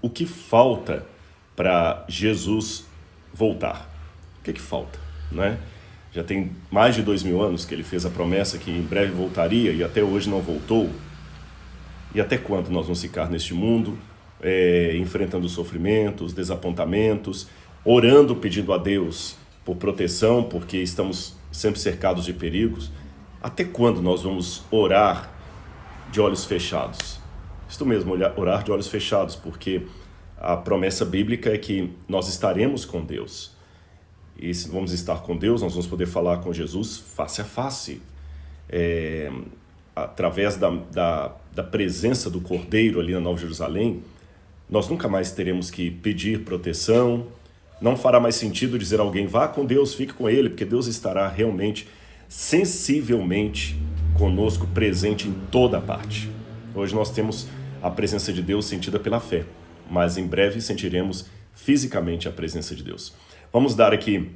O que falta para Jesus voltar? O que falta, né? Já tem mais de 2000 anos que ele fez a promessa que em breve voltaria e até hoje não voltou. E até quando nós vamos ficar neste mundo, enfrentando sofrimentos, desapontamentos, orando, pedindo a Deus por proteção, porque estamos sempre cercados de perigos? Até quando nós vamos orar de olhos fechados? Isto mesmo, orar de olhos fechados, porque a promessa bíblica é que nós estaremos com Deus. E se vamos estar com Deus, nós vamos poder falar com Jesus face a face. Através da presença do Cordeiro ali na Nova Jerusalém, nós nunca mais teremos que pedir proteção. Não fará mais sentido dizer a alguém, vá com Deus, fique com Ele, porque Deus estará realmente, sensivelmente conosco, presente em toda parte. Hoje nós temos a presença de Deus sentida pela fé, mas em breve sentiremos fisicamente a presença de Deus. Vamos dar aqui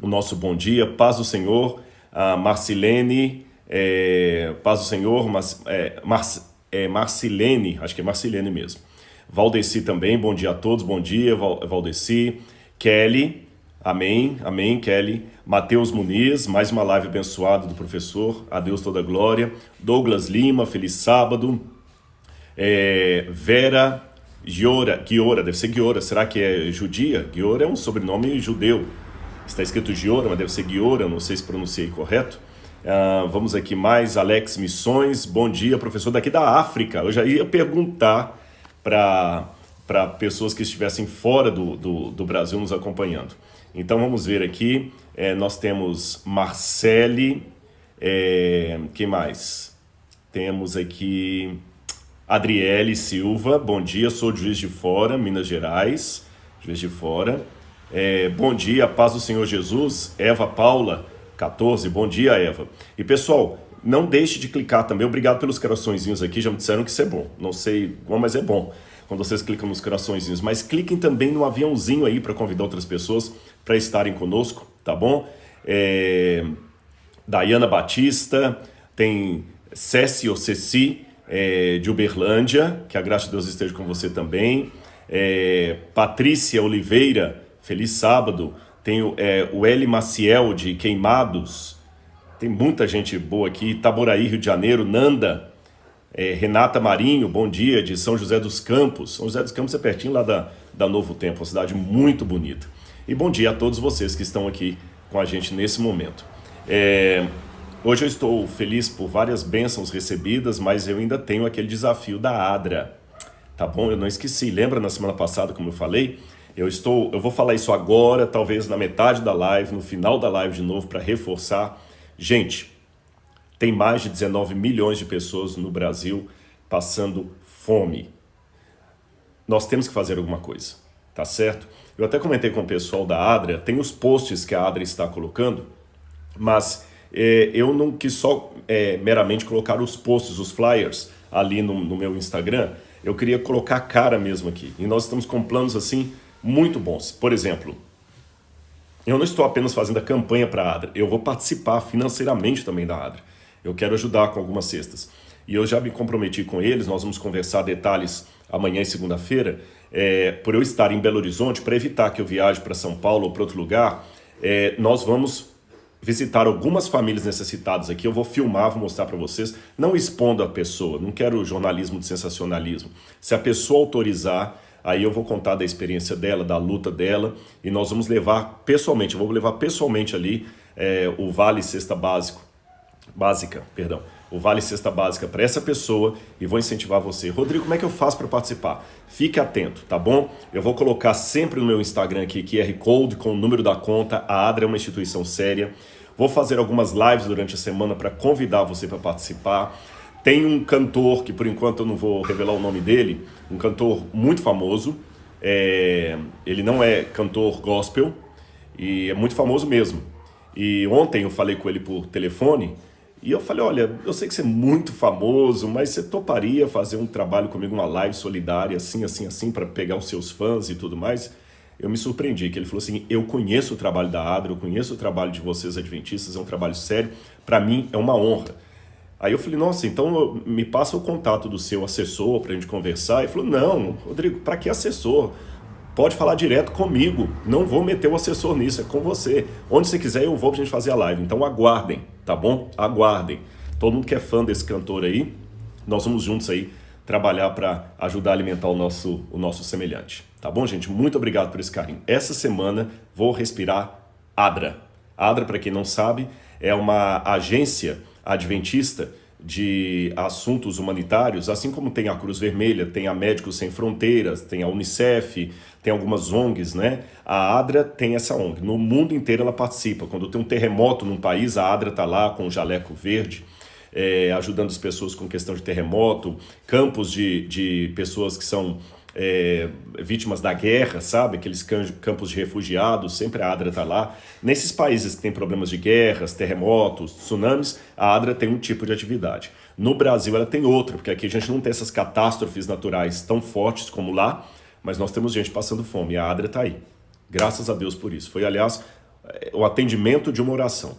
o nosso bom dia, paz do Senhor, a Marcilene, paz do Senhor, Marcilene, acho que é Marcilene mesmo. Valdeci também, bom dia a todos, bom dia, Valdeci. Kelly, amém, amém, Kelly. Mateus Muniz, mais uma live abençoada do professor, a Deus toda a glória. Douglas Lima, feliz sábado. Vera Giora, deve ser Giora, será que é judia? Giora é um sobrenome judeu, está escrito Giora, mas deve ser Giora, não sei se pronunciei correto. Vamos aqui mais, Alex Missões, bom dia, professor daqui da África. Eu já ia perguntar para pessoas que estivessem fora do Brasil nos acompanhando. Então vamos ver aqui, nós temos Marcele, quem mais? Temos aqui Adriele Silva, bom dia, sou de Juiz de Fora, Minas Gerais, Juiz de Fora. Bom dia, paz do Senhor Jesus. Eva Paula, 14, bom dia, Eva. E pessoal, não deixe de clicar também, obrigado pelos coraçõezinhos aqui, já me disseram que isso é bom, não sei como, mas é bom quando vocês clicam nos coraçõezinhos, mas cliquem também no aviãozinho aí para convidar outras pessoas para estarem conosco, tá bom? Dayana Batista, tem Ceci ou Ceci, de Uberlândia, que a graça de Deus esteja com você também. Patrícia Oliveira, feliz sábado. Tem o Eli Maciel de Queimados, tem muita gente boa aqui. Itaboraí, Rio de Janeiro. Nanda, Renata Marinho, bom dia, de São José dos Campos. São José dos Campos é pertinho lá da Novo Tempo, uma cidade muito bonita. E bom dia a todos vocês que estão aqui com a gente nesse momento. Hoje eu estou feliz por várias bênçãos recebidas, mas eu ainda tenho aquele desafio da ADRA, tá bom? Eu não esqueci, lembra na semana passada, como eu falei? Eu vou falar isso agora, talvez na metade da live, no final da live de novo, para reforçar. Gente, tem mais de 19 milhões de pessoas no Brasil passando fome. Nós temos que fazer alguma coisa, tá certo? Eu até comentei com o pessoal da ADRA, tem os posts que a ADRA está colocando, mas eu não quis só meramente colocar os posts, os flyers ali no meu Instagram, eu queria colocar a cara mesmo aqui. E nós estamos com planos assim muito bons. Por exemplo, eu não estou apenas fazendo a campanha para a ADRA, eu vou participar financeiramente também da ADRA. Eu quero ajudar com algumas cestas. E eu já me comprometi com eles, nós vamos conversar detalhes amanhã e segunda-feira, por eu estar em Belo Horizonte, para evitar que eu viaje para São Paulo ou para outro lugar, nós vamos visitar algumas famílias necessitadas aqui, eu vou filmar, vou mostrar para vocês, não expondo a pessoa, não quero jornalismo de sensacionalismo. Se a pessoa autorizar, aí eu vou contar da experiência dela, da luta dela, e nós vamos levar pessoalmente, eu vou levar pessoalmente ali o Vale Cesta Básica, o Vale Cesta Básica para essa pessoa e vou incentivar você. Rodrigo, como é que eu faço para participar? Fique atento, tá bom? Eu vou colocar sempre no meu Instagram aqui QR Code com o número da conta, a ADRA é uma instituição séria. Vou fazer algumas lives durante a semana para convidar você para participar. Tem um cantor, que por enquanto eu não vou revelar o nome dele, um cantor muito famoso, ele não é cantor gospel, e é muito famoso mesmo. E ontem eu falei com ele por telefone, e eu falei, olha, eu sei que você é muito famoso, mas você toparia fazer um trabalho comigo, uma live solidária, assim, para pegar os seus fãs e tudo mais? Eu me surpreendi, que ele falou assim, eu conheço o trabalho da ADRA, eu conheço o trabalho de vocês adventistas, é um trabalho sério, para mim é uma honra. Aí eu falei, nossa, então me passa o contato do seu assessor pra gente conversar. Ele falou, não, Rodrigo, pra que assessor? Pode falar direto comigo, não vou meter o assessor nisso, é com você. Onde você quiser eu vou pra gente fazer a live. Então aguardem, tá bom? Aguardem. Todo mundo que é fã desse cantor aí, nós vamos juntos aí trabalhar para ajudar a alimentar o nosso semelhante. Tá bom, gente? Muito obrigado por esse carinho. Essa semana vou respirar ADRA. ADRA, para quem não sabe, é uma agência adventista de assuntos humanitários, assim como tem a Cruz Vermelha, tem a Médicos Sem Fronteiras, tem a Unicef, tem algumas ONGs, né? A ADRA tem essa ONG. No mundo inteiro ela participa. Quando tem um terremoto num país, a ADRA está lá com o jaleco verde, ajudando as pessoas com questão de terremoto, campos de pessoas que são vítimas da guerra, sabe? Aqueles campos de refugiados, sempre a ADRA está lá. Nesses países que têm problemas de guerras, terremotos, tsunamis, a ADRA tem um tipo de atividade. No Brasil ela tem outra, porque aqui a gente não tem essas catástrofes naturais tão fortes como lá, mas nós temos gente passando fome e a ADRA está aí. Graças a Deus por isso. Foi, aliás, o atendimento de uma oração.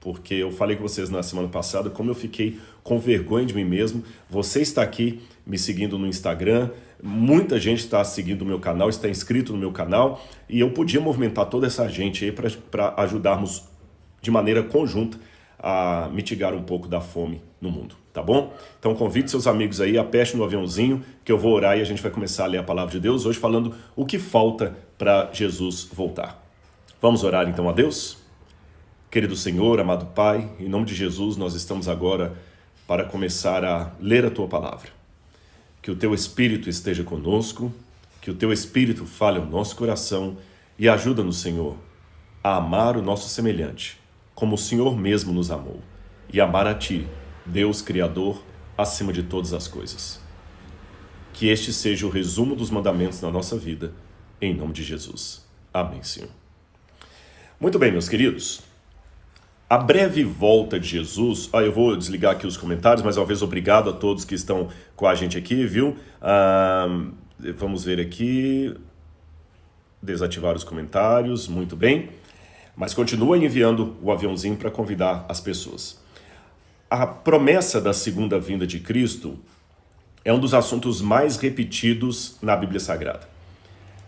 Porque eu falei com vocês na semana passada como eu fiquei com vergonha de mim mesmo. Você está aqui me seguindo no Instagram, muita gente está seguindo o meu canal, está inscrito no meu canal, e eu podia movimentar toda essa gente aí para ajudarmos de maneira conjunta a mitigar um pouco da fome no mundo, tá bom? Então convide seus amigos aí, aperte no aviãozinho, que eu vou orar e a gente vai começar a ler a palavra de Deus, hoje falando o que falta para Jesus voltar. Vamos orar então a Deus? Querido Senhor, amado Pai, em nome de Jesus, nós estamos agora para começar a ler a Tua Palavra. Que o Teu Espírito esteja conosco, que o Teu Espírito fale ao nosso coração e ajuda-nos, Senhor, a amar o nosso semelhante, como o Senhor mesmo nos amou, e amar a Ti, Deus Criador, acima de todas as coisas. Que este seja o resumo dos mandamentos na nossa vida, em nome de Jesus. Amém, Senhor. Muito bem, meus queridos. A breve volta de Jesus, eu vou desligar aqui os comentários, mas uma vez obrigado a todos que estão com a gente aqui, viu? Vamos ver aqui, desativar os comentários, muito bem. Mas continua enviando o aviãozinho para convidar as pessoas. A promessa da segunda vinda de Cristo é um dos assuntos mais repetidos na Bíblia Sagrada.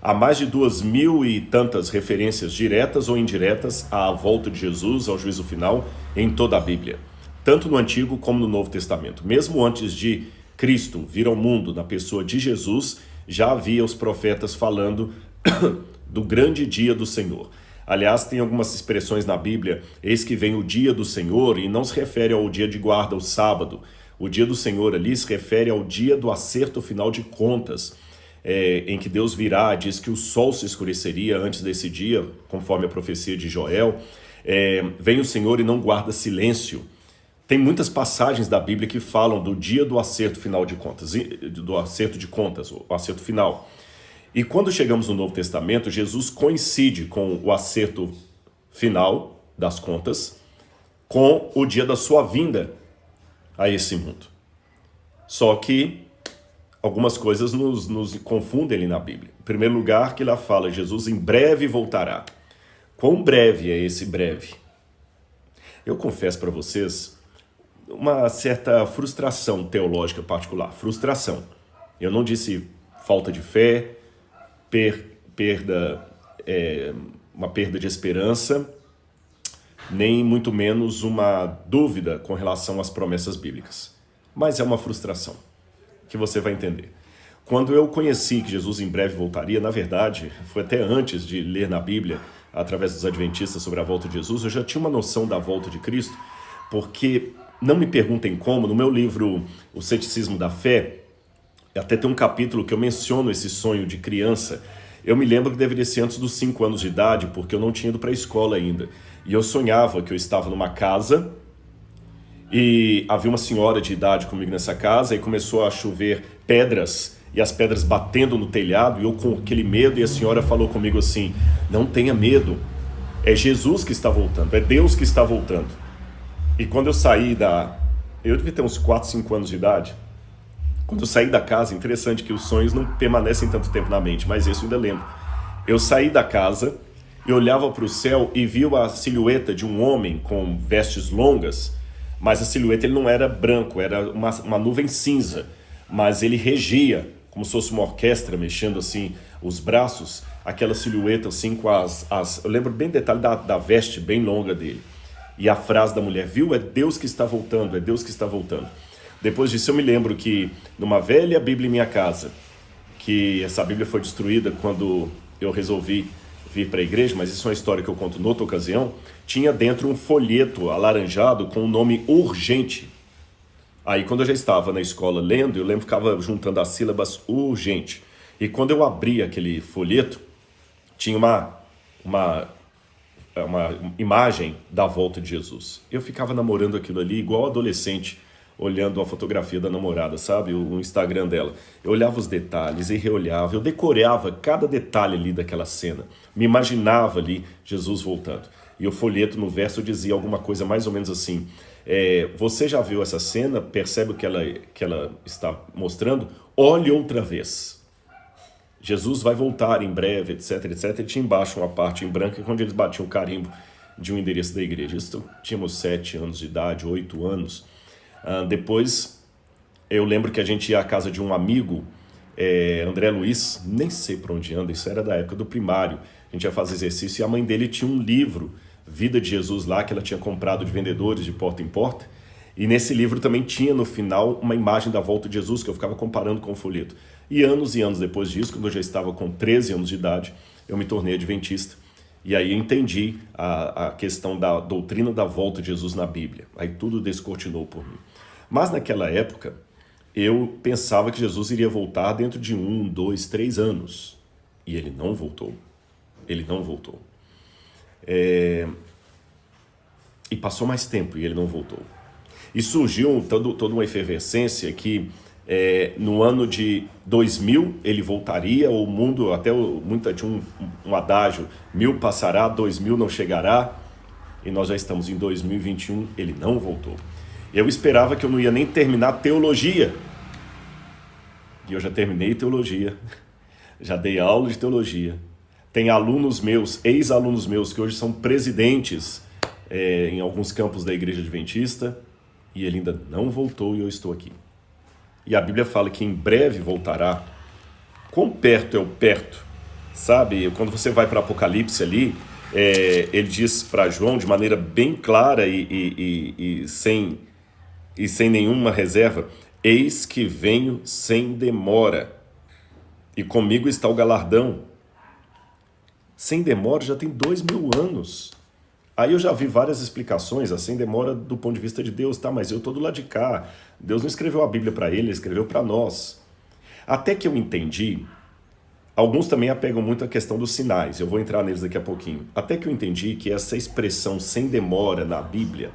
Há mais de 2.000 e tantas referências diretas ou indiretas à volta de Jesus, ao juízo final, em toda a Bíblia, tanto no Antigo como no Novo Testamento. Mesmo antes de Cristo vir ao mundo na pessoa de Jesus, já havia os profetas falando do grande dia do Senhor. Aliás, tem algumas expressões na Bíblia, eis que vem o dia do Senhor, e não se refere ao dia de guarda, o sábado. O dia do Senhor ali se refere ao dia do acerto final de contas, em que Deus virá, diz que o sol se escureceria antes desse dia, conforme a profecia de Joel. Vem o Senhor e não guarda silêncio. Tem muitas passagens da Bíblia que falam do dia do acerto final de contas, do acerto de contas, o acerto final. E quando chegamos no Novo Testamento, Jesus coincide com o acerto final das contas com o dia da sua vinda a esse mundo. Só que algumas coisas nos confundem ali na Bíblia. Em primeiro lugar, que lá fala, Jesus em breve voltará. Quão breve é esse breve? Eu confesso para vocês uma certa frustração teológica particular. Frustração. Eu não disse falta de fé, uma perda de esperança, nem muito menos uma dúvida com relação às promessas bíblicas. Mas é uma frustração, que você vai entender. Quando eu conheci que Jesus em breve voltaria, na verdade, foi até antes de ler na Bíblia, através dos adventistas sobre a volta de Jesus, eu já tinha uma noção da volta de Cristo, porque, não me perguntem como, no meu livro O Ceticismo da Fé, até tem um capítulo que eu menciono esse sonho de criança. Eu me lembro que deveria ser antes dos 5 anos de idade, porque eu não tinha ido para a escola ainda. E eu sonhava que eu estava numa casa e havia uma senhora de idade comigo nessa casa e começou a chover pedras e as pedras batendo no telhado e eu com aquele medo, e a senhora falou comigo assim, não tenha medo, é Jesus que está voltando, é Deus que está voltando. E quando eu saí eu devia ter uns 4, 5 anos de idade, quando eu saí da casa, interessante que os sonhos não permanecem tanto tempo na mente, mas isso eu ainda lembro. Eu saí da casa e olhava para o céu e vi a silhueta de um homem com vestes longas, mas a silhueta ele não era branco, era uma nuvem cinza, mas ele regia, como se fosse uma orquestra mexendo assim os braços, aquela silhueta assim com eu lembro bem detalhe da veste bem longa dele. E a frase da mulher, viu? É Deus que está voltando, é Deus que está voltando. Depois disso eu me lembro que numa velha Bíblia em minha casa, que essa Bíblia foi destruída quando eu resolvi vir para a igreja, mas isso é uma história que eu conto noutra ocasião, tinha dentro um folheto alaranjado com o nome urgente. Aí quando eu já estava na escola lendo, eu lembro que ficava juntando as sílabas urgente. E quando eu abri aquele folheto, tinha uma imagem da volta de Jesus. Eu ficava namorando aquilo ali igual adolescente, olhando a fotografia da namorada, sabe? O Instagram dela. Eu olhava os detalhes e reolhava, eu decorava cada detalhe ali daquela cena. Me imaginava ali Jesus voltando. E o folheto no verso dizia alguma coisa mais ou menos assim, você já viu essa cena, percebe o que ela está mostrando? Olhe outra vez. Jesus vai voltar em breve, etc, etc. E tinha embaixo uma parte em branco, onde eles batiam o carimbo de um endereço da igreja. Isso, tínhamos 7 anos de idade, 8 anos. Depois, eu lembro que a gente ia à casa de um amigo, André Luiz, nem sei para onde anda, isso era da época do primário. A gente ia fazer exercício e a mãe dele tinha um livro, Vida de Jesus lá, que ela tinha comprado de vendedores de porta em porta. E nesse livro também tinha no final uma imagem da volta de Jesus, que eu ficava comparando com o folheto. E anos depois disso, quando eu já estava com 13 anos de idade, eu me tornei adventista. E aí eu entendi a questão da doutrina da volta de Jesus na Bíblia. Aí tudo descortinou por mim. Mas naquela época, eu pensava que Jesus iria voltar dentro de 1, 2, 3 anos. E ele não voltou. Ele não voltou. E passou mais tempo e ele não voltou. E surgiu toda uma efervescência que no ano de 2000 ele voltaria, o mundo, até tinha um adágio, 1000 passará, 2000 não chegará, e nós já estamos em 2021, ele não voltou. Eu esperava que eu não ia nem terminar teologia, e eu já terminei teologia, já dei aula de teologia, tem alunos meus, ex-alunos meus, que hoje são presidentes em alguns campos da Igreja Adventista, e ele ainda não voltou e eu estou aqui. E a Bíblia fala que em breve voltará. Quão perto é o perto? Sabe, quando você vai para Apocalipse ali, ele diz para João de maneira bem clara e sem nenhuma reserva, eis que venho sem demora, e comigo está o galardão. Sem demora já tem 2000 anos. Aí eu já vi várias explicações, assim, demora do ponto de vista de Deus, tá? Mas eu estou do lado de cá. Deus não escreveu a Bíblia para ele escreveu para nós. Até que eu entendi, alguns também apegam muito a questão dos sinais, eu vou entrar neles daqui a pouquinho. Até que eu entendi que essa expressão sem demora na Bíblia,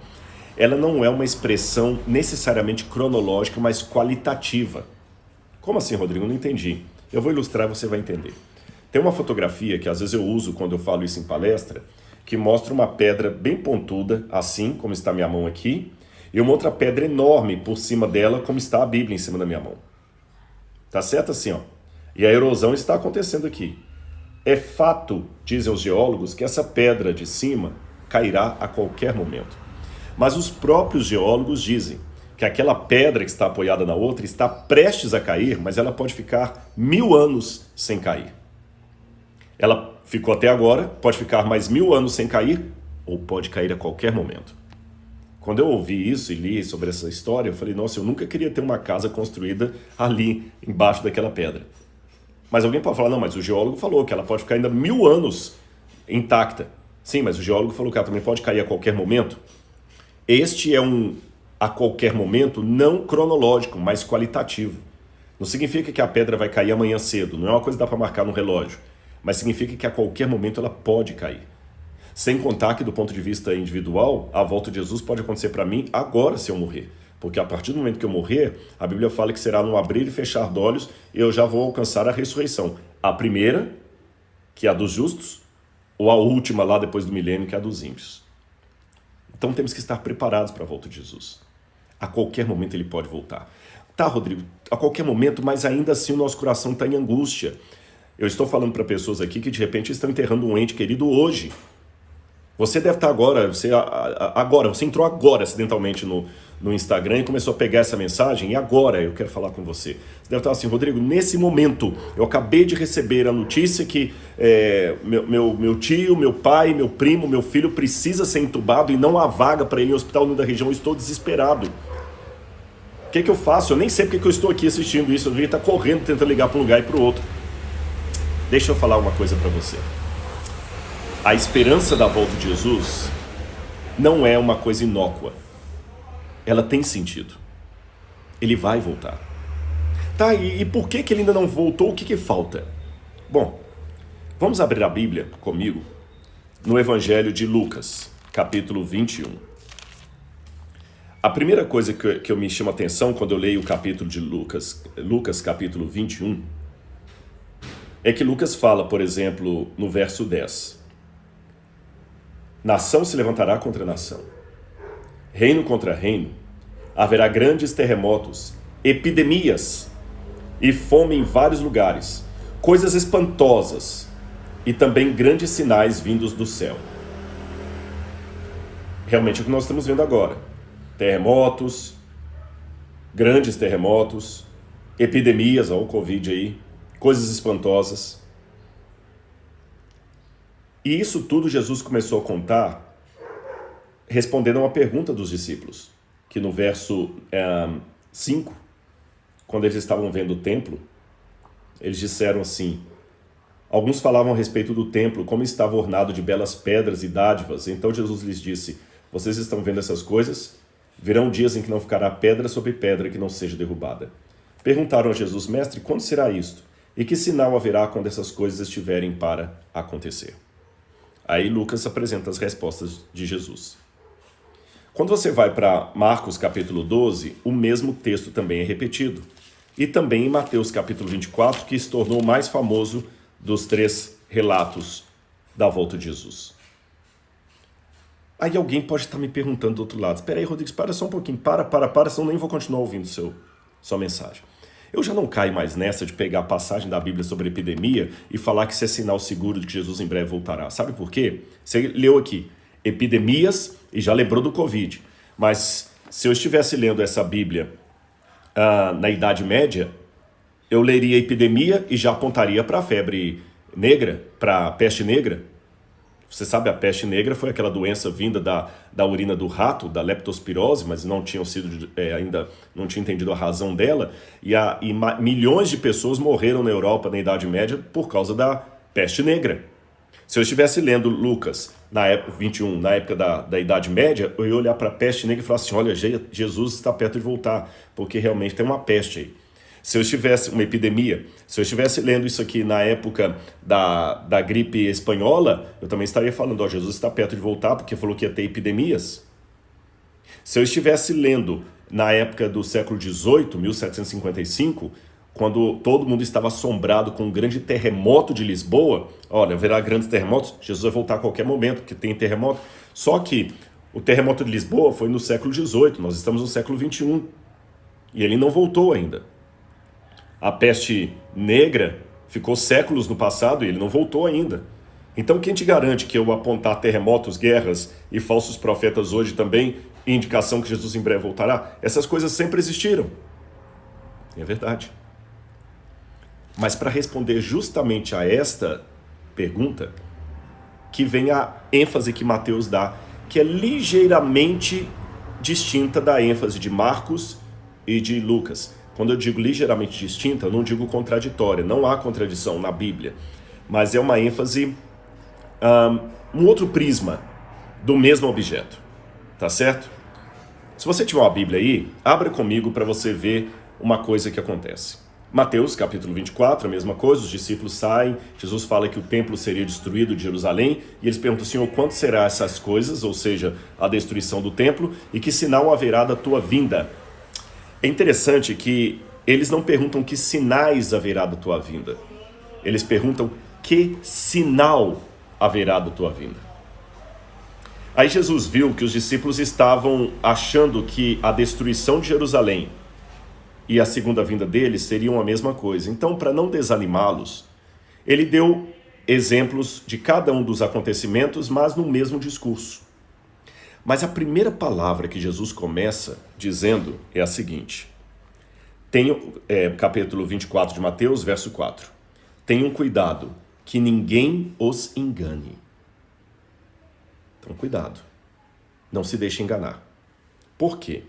ela não é uma expressão necessariamente cronológica, mas qualitativa. Como assim, Rodrigo? Não entendi. Eu vou ilustrar, você vai entender. Tem uma fotografia que às vezes eu uso quando eu falo isso em palestra, que mostra uma pedra bem pontuda, assim como está a minha mão aqui, e uma outra pedra enorme por cima dela, como está a Bíblia em cima da minha mão. Tá certo assim, ó. E a erosão está acontecendo aqui. É fato, dizem os geólogos, que essa pedra de cima cairá a qualquer momento. Mas os próprios geólogos dizem que aquela pedra que está apoiada na outra está prestes a cair, mas ela pode ficar 1000 anos sem cair. Ela ficou até agora, pode ficar mais 1000 anos sem cair, ou pode cair a qualquer momento. Quando eu ouvi isso e li sobre essa história, eu falei, nossa, eu nunca queria ter uma casa construída ali, embaixo daquela pedra. Mas alguém pode falar, não, mas o geólogo falou que ela pode ficar ainda 1000 anos intacta. Sim, mas o geólogo falou que ela também pode cair a qualquer momento. Este é a qualquer momento não cronológico, mas qualitativo. Não significa que a pedra vai cair amanhã cedo, não é uma coisa que dá para marcar no relógio. Mas significa que a qualquer momento ela pode cair. Sem contar que do ponto de vista individual, a volta de Jesus pode acontecer para mim agora se eu morrer. Porque a partir do momento que eu morrer, a Bíblia fala que será no abrir e fechar de olhos, eu já vou alcançar a ressurreição. A primeira, que é a dos justos, ou a última lá depois do milênio, que é a dos ímpios. Então temos que estar preparados para a volta de Jesus. A qualquer momento ele pode voltar. Tá, Rodrigo, a qualquer momento, mas ainda assim o nosso coração está em angústia. Eu estou falando para pessoas aqui que de repente estão enterrando um ente querido hoje. Você deve estar agora, você entrou agora acidentalmente no Instagram e começou a pegar essa mensagem, e agora eu quero falar com você. Você deve estar assim: Rodrigo, nesse momento eu acabei de receber a notícia que meu tio, meu pai, meu primo, meu filho precisa ser entubado e não há vaga para ele em hospital da região, eu estou desesperado. O que eu faço? Eu nem sei porque que eu estou aqui assistindo isso, eu devia estar correndo, tentando ligar para um lugar e para o outro. Deixa eu falar uma coisa para você. A esperança da volta de Jesus não é uma coisa inócua. Ela tem sentido. Ele vai voltar. Tá, e por que ele ainda não voltou? O que falta? Bom, vamos abrir a Bíblia comigo no Evangelho de Lucas, capítulo 21. A primeira coisa que eu me chama a atenção quando eu leio o capítulo de Lucas capítulo 21, é que Lucas fala, por exemplo, no verso 10. Nação se levantará contra nação, reino contra reino, haverá grandes terremotos, epidemias e fome em vários lugares, coisas espantosas e também grandes sinais vindos do céu. Realmente é o que nós estamos vendo agora: terremotos, grandes terremotos, epidemias, ó, o Covid aí, coisas espantosas. E isso tudo Jesus começou a contar respondendo a uma pergunta dos discípulos, que no verso 5, quando eles estavam vendo o templo, eles disseram assim: alguns falavam a respeito do templo, como estava ornado de belas pedras e dádivas. Então Jesus lhes disse: vocês estão vendo essas coisas? Virão dias em que não ficará pedra sobre pedra que não seja derrubada. Perguntaram a Jesus: mestre, quando será isto? E que sinal haverá quando essas coisas estiverem para acontecer? Aí Lucas apresenta as respostas de Jesus. Quando você vai para Marcos capítulo 12, o mesmo texto também é repetido. E também em Mateus capítulo 24, que se tornou o mais famoso dos 3 relatos da volta de Jesus. Aí alguém pode estar me perguntando do outro lado: espera aí, Rodrigo, para só um pouquinho, para, senão nem vou continuar ouvindo sua mensagem. Eu já não caio mais nessa de pegar a passagem da Bíblia sobre epidemia e falar que isso é sinal seguro de que Jesus em breve voltará. Sabe por quê? Você leu aqui epidemias e já lembrou do Covid. Mas se eu estivesse lendo essa Bíblia na Idade Média, eu leria epidemia e já apontaria para a febre negra, para a peste negra. Você sabe, a peste negra foi aquela doença vinda da urina do rato, da leptospirose, mas não tinham sido ainda não tinha entendido a razão dela, e milhões de pessoas morreram na Europa na Idade Média por causa da peste negra. Se eu estivesse lendo Lucas na época 21, na época da Idade Média, eu ia olhar para a peste negra e falar assim: olha, Jesus está perto de voltar, porque realmente tem uma peste aí. Se eu estivesse, uma epidemia, se eu estivesse lendo isso aqui na época da gripe espanhola, eu também estaria falando: ó, Jesus está perto de voltar, porque falou que ia ter epidemias. Se eu estivesse lendo na época do século XVIII, 1755, quando todo mundo estava assombrado com um grande terremoto de Lisboa, olha, haverá grandes terremotos, Jesus vai voltar a qualquer momento, porque tem terremoto. Só que o terremoto de Lisboa foi no século XVIII, nós estamos no século XXI, e ele não voltou ainda. A peste negra ficou séculos no passado e ele não voltou ainda. Então quem te garante que eu apontar terremotos, guerras e falsos profetas hoje também, indicação que Jesus em breve voltará? Essas coisas sempre existiram. É verdade. Mas para responder justamente a esta pergunta, que vem a ênfase que Mateus dá, que é ligeiramente distinta da ênfase de Marcos e de Lucas. Quando eu digo ligeiramente distinta, eu não digo contraditória, não há contradição na Bíblia, mas é uma ênfase, um outro prisma do mesmo objeto, tá certo? Se você tiver uma Bíblia aí, abra comigo para você ver uma coisa que acontece. Mateus capítulo 24, a mesma coisa, os discípulos saem, Jesus fala que o templo seria destruído de Jerusalém, e eles perguntam: Senhor, quanto será essas coisas, ou seja, a destruição do templo, e que sinal haverá da tua vinda? É interessante que eles não perguntam que sinais haverá da tua vinda. Eles perguntam que sinal haverá da tua vinda. Aí Jesus viu que os discípulos estavam achando que a destruição de Jerusalém e a segunda vinda deles seriam a mesma coisa. Então, para não desanimá-los, ele deu exemplos de cada um dos acontecimentos, mas no mesmo discurso. Mas a primeira palavra que Jesus começa dizendo é a seguinte. Capítulo 24 de Mateus, verso 4. Tenham cuidado, que ninguém os engane. Então, cuidado. Não se deixe enganar. Por quê?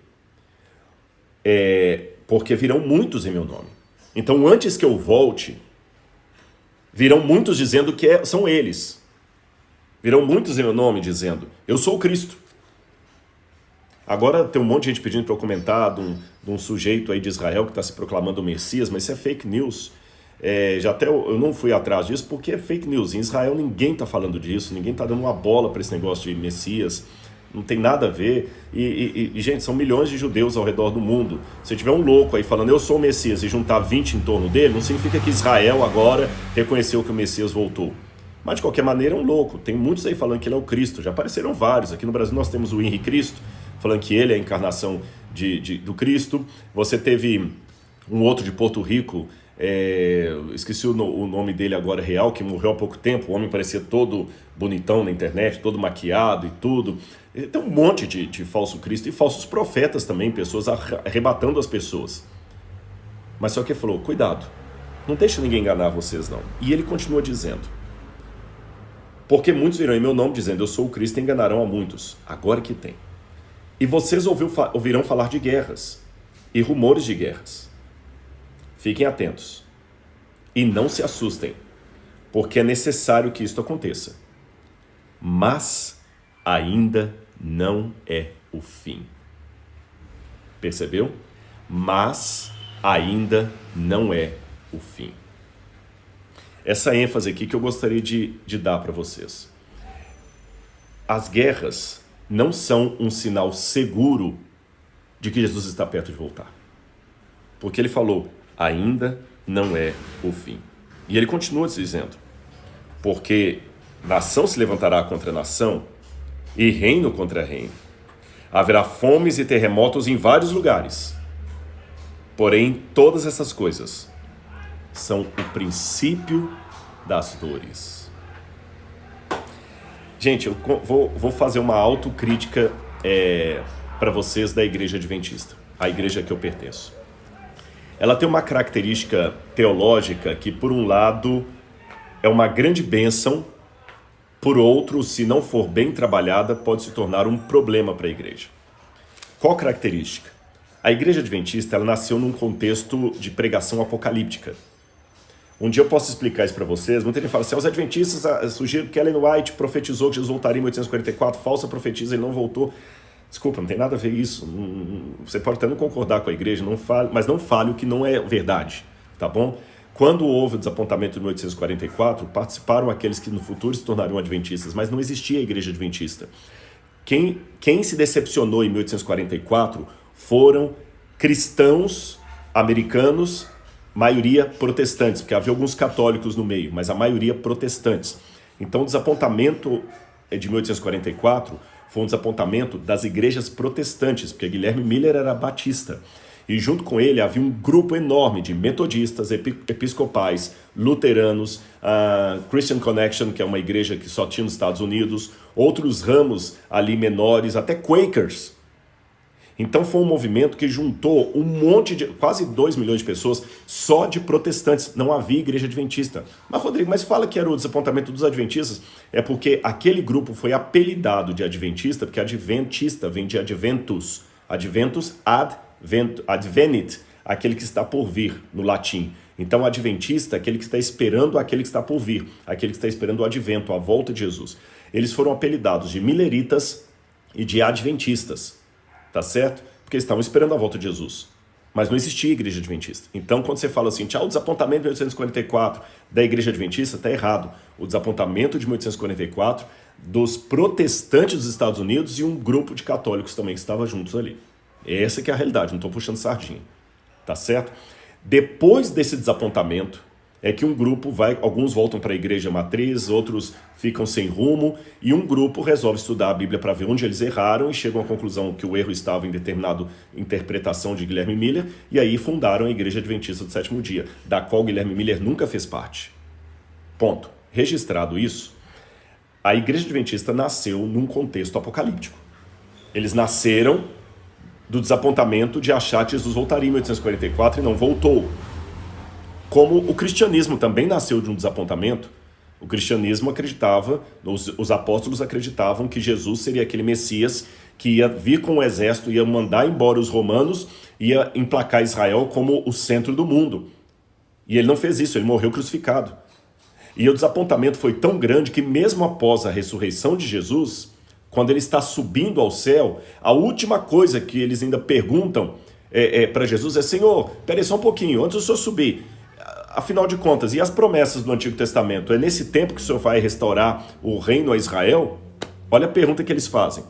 Porque virão muitos em meu nome. Então, antes que eu volte, virão muitos dizendo que são eles. Virão muitos em meu nome dizendo, eu sou o Cristo. Agora tem um monte de gente pedindo para eu comentar de um sujeito aí de Israel que está se proclamando o Messias, mas isso é fake news. Eu não fui atrás disso porque é fake news. Em Israel ninguém está falando disso, ninguém está dando uma bola para esse negócio de Messias. Não tem nada a ver. Gente, são milhões de judeus ao redor do mundo. Se tiver um louco aí falando eu sou o Messias e juntar 20 em torno dele, não significa que Israel agora reconheceu que o Messias voltou. Mas de qualquer maneira é um louco. Tem muitos aí falando que ele é o Cristo. Já apareceram vários. Aqui no Brasil nós temos o Henri Cristo, falando que ele é a encarnação do Cristo. Você teve um outro de Porto Rico, esqueci o nome dele agora real, que morreu há pouco tempo. O homem parecia todo bonitão na internet, todo maquiado e tudo. Tem um monte de falso Cristo e falsos profetas também, pessoas arrebatando as pessoas. Mas só que ele falou, cuidado, não deixe ninguém enganar vocês não. E ele continua dizendo, porque muitos virão em meu nome dizendo, eu sou o Cristo, e enganarão a muitos. Agora que tem. E vocês ouvirão falar de guerras e rumores de guerras. Fiquem atentos e não se assustem, porque é necessário que isto aconteça. Mas ainda não é o fim. Percebeu? Mas ainda não é o fim. Essa ênfase aqui que eu gostaria de dar para vocês. As guerras não são um sinal seguro de que Jesus está perto de voltar. Porque ele falou, ainda não é o fim. E ele continua dizendo, porque nação se levantará contra nação e reino contra reino. Haverá fomes e terremotos em vários lugares. Porém, todas essas coisas são o princípio das dores. Gente, eu vou fazer uma autocrítica para vocês da Igreja Adventista, a igreja que eu pertenço. Ela tem uma característica teológica que, por um lado, é uma grande bênção, por outro, se não for bem trabalhada, pode se tornar um problema para a igreja. Qual característica? A Igreja Adventista ela nasceu num contexto de pregação apocalíptica. Um dia eu posso explicar isso para vocês. Muita gente fala assim, os adventistas surgiram que Ellen White profetizou que Jesus voltaria em 1844, falsa profetisa, ele não voltou. Desculpa, não tem nada a ver isso. Você pode até não concordar com a igreja, mas não fale o que não é verdade, tá bom? Quando houve o desapontamento de 1844, participaram aqueles que no futuro se tornariam adventistas, mas não existia a Igreja Adventista. Quem se decepcionou em 1844 foram cristãos americanos, maioria protestantes, porque havia alguns católicos no meio, mas a maioria protestantes. Então o desapontamento de 1844 foi um desapontamento das igrejas protestantes, porque Guilherme Miller era batista. E junto com ele havia um grupo enorme de metodistas, episcopais, luteranos, a Christian Connection, que é uma igreja que só tinha nos Estados Unidos, outros ramos ali menores, até Quakers. Então foi um movimento que juntou um monte de, quase 2 milhões de pessoas só de protestantes. Não havia igreja adventista. Mas Rodrigo, mas fala que era o desapontamento dos adventistas. É porque aquele grupo foi apelidado de adventista, porque adventista vem de adventus. Adventus, advenit, aquele que está por vir, no latim. Então adventista é aquele que está esperando aquele que está por vir, aquele que está esperando o advento, a volta de Jesus. Eles foram apelidados de milleritas e de adventistas. Tá certo? Porque eles estavam esperando a volta de Jesus. Mas não existia igreja adventista. Então, quando você fala assim, o desapontamento de 1844 da igreja adventista, está errado. O desapontamento de 1844 dos protestantes dos Estados Unidos e um grupo de católicos também que estava juntos ali. Essa que é a realidade, não estou puxando sardinha. Tá certo? Depois desse desapontamento, é que um grupo alguns voltam para a igreja matriz, outros ficam sem rumo, e um grupo resolve estudar a Bíblia para ver onde eles erraram e chegam à conclusão que o erro estava em determinada interpretação de Guilherme Miller, e aí fundaram a Igreja Adventista do Sétimo Dia, da qual Guilherme Miller nunca fez parte. Ponto. registrado isso, a Igreja Adventista nasceu num contexto apocalíptico. Eles nasceram do desapontamento de achar que Jesus voltaria em 1844 e não voltou. Como o cristianismo também nasceu de um desapontamento, o cristianismo acreditava, os apóstolos acreditavam que Jesus seria aquele Messias que ia vir com o exército, ia mandar embora os romanos, ia emplacar Israel como o centro do mundo. E ele não fez isso, ele morreu crucificado. E o desapontamento foi tão grande que mesmo após a ressurreição de Jesus, quando ele está subindo ao céu, a última coisa que eles ainda perguntam para Jesus é: Senhor, peraí só um pouquinho, antes do Senhor subir, afinal de contas, e as promessas do Antigo Testamento? É nesse tempo que o Senhor vai restaurar o reino a Israel? Olha a pergunta que eles fazem.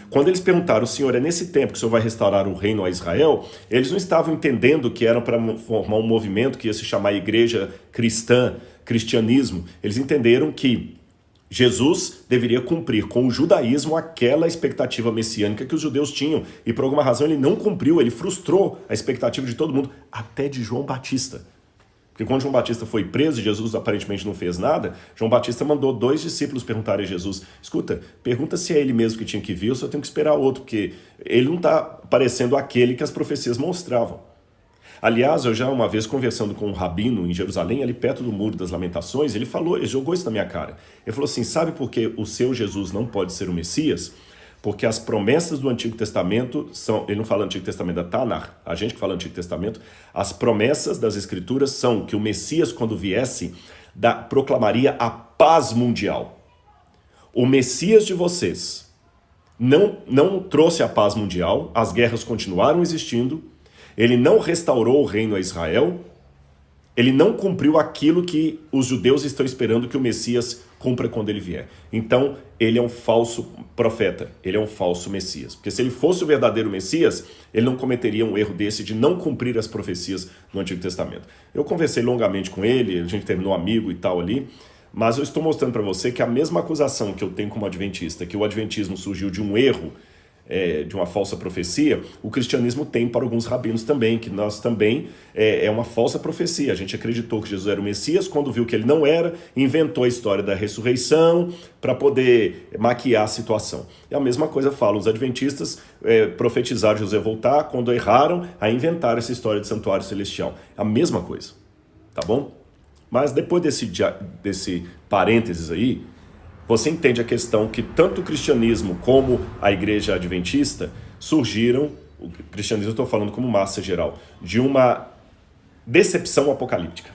Quando eles perguntaram: Senhor, é nesse tempo que o Senhor vai restaurar o reino a Israel? Eles não estavam entendendo que era para formar um movimento que ia se chamar Igreja Cristã, cristianismo. Eles entenderam que Jesus deveria cumprir com o judaísmo aquela expectativa messiânica que os judeus tinham. E por alguma razão ele não cumpriu, ele frustrou a expectativa de todo mundo, até de João Batista. Porque quando João Batista foi preso e Jesus aparentemente não fez nada, João Batista mandou 2 discípulos perguntarem a Jesus: escuta, pergunta se é ele mesmo que tinha que vir ou se eu tenho que esperar outro, porque ele não está parecendo aquele que as profecias mostravam. Aliás, eu já uma vez conversando com um rabino em Jerusalém, ali perto do Muro das Lamentações, ele jogou isso na minha cara. Ele falou assim: sabe por que o seu Jesus não pode ser o Messias? Porque as promessas do Antigo Testamento são, ele não fala Antigo Testamento da Tanakh, a gente que fala Antigo Testamento, as promessas das Escrituras são que o Messias, quando viesse, proclamaria a paz mundial. O Messias de vocês não trouxe a paz mundial, as guerras continuaram existindo, ele não restaurou o reino a Israel, ele não cumpriu aquilo que os judeus estão esperando que o Messias cumpra quando ele vier. Então, ele é um falso profeta, ele é um falso Messias. Porque se ele fosse o verdadeiro Messias, ele não cometeria um erro desse de não cumprir as profecias do Antigo Testamento. Eu conversei longamente com ele, a gente terminou amigo e tal ali, mas eu estou mostrando para você que a mesma acusação que eu tenho como adventista, que o adventismo surgiu de um erro, de uma falsa profecia, o cristianismo tem para alguns rabinos também, que nós também é uma falsa profecia. A gente acreditou que Jesus era o Messias, quando viu que ele não era, inventou a história da ressurreição para poder maquiar a situação. E a mesma coisa falam os adventistas, profetizaram José voltar, quando erraram, a inventar essa história de santuário celestial. A mesma coisa, tá bom? Mas depois desse parênteses aí, você entende a questão que tanto o cristianismo como a igreja adventista surgiram, o cristianismo eu estou falando como massa geral, de uma decepção apocalíptica.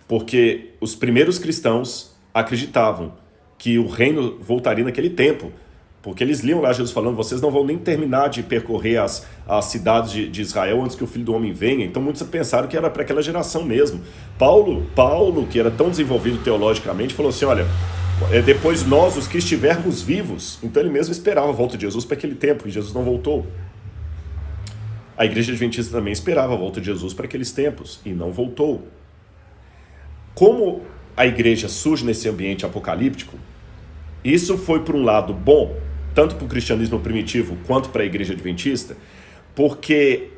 Porque os primeiros cristãos acreditavam que o reino voltaria naquele tempo, porque eles liam lá Jesus falando: vocês não vão nem terminar de percorrer as cidades de Israel antes que o Filho do Homem venha. Então muitos pensaram que era para aquela geração mesmo. Paulo, que era tão desenvolvido teologicamente, falou assim: olha, depois nós, os que estivermos vivos. Então ele mesmo esperava a volta de Jesus para aquele tempo, e Jesus não voltou. A igreja adventista também esperava a volta de Jesus para aqueles tempos, e não voltou. Como a igreja surge nesse ambiente apocalíptico, isso foi por um lado bom, tanto para o cristianismo primitivo quanto para a igreja adventista, porque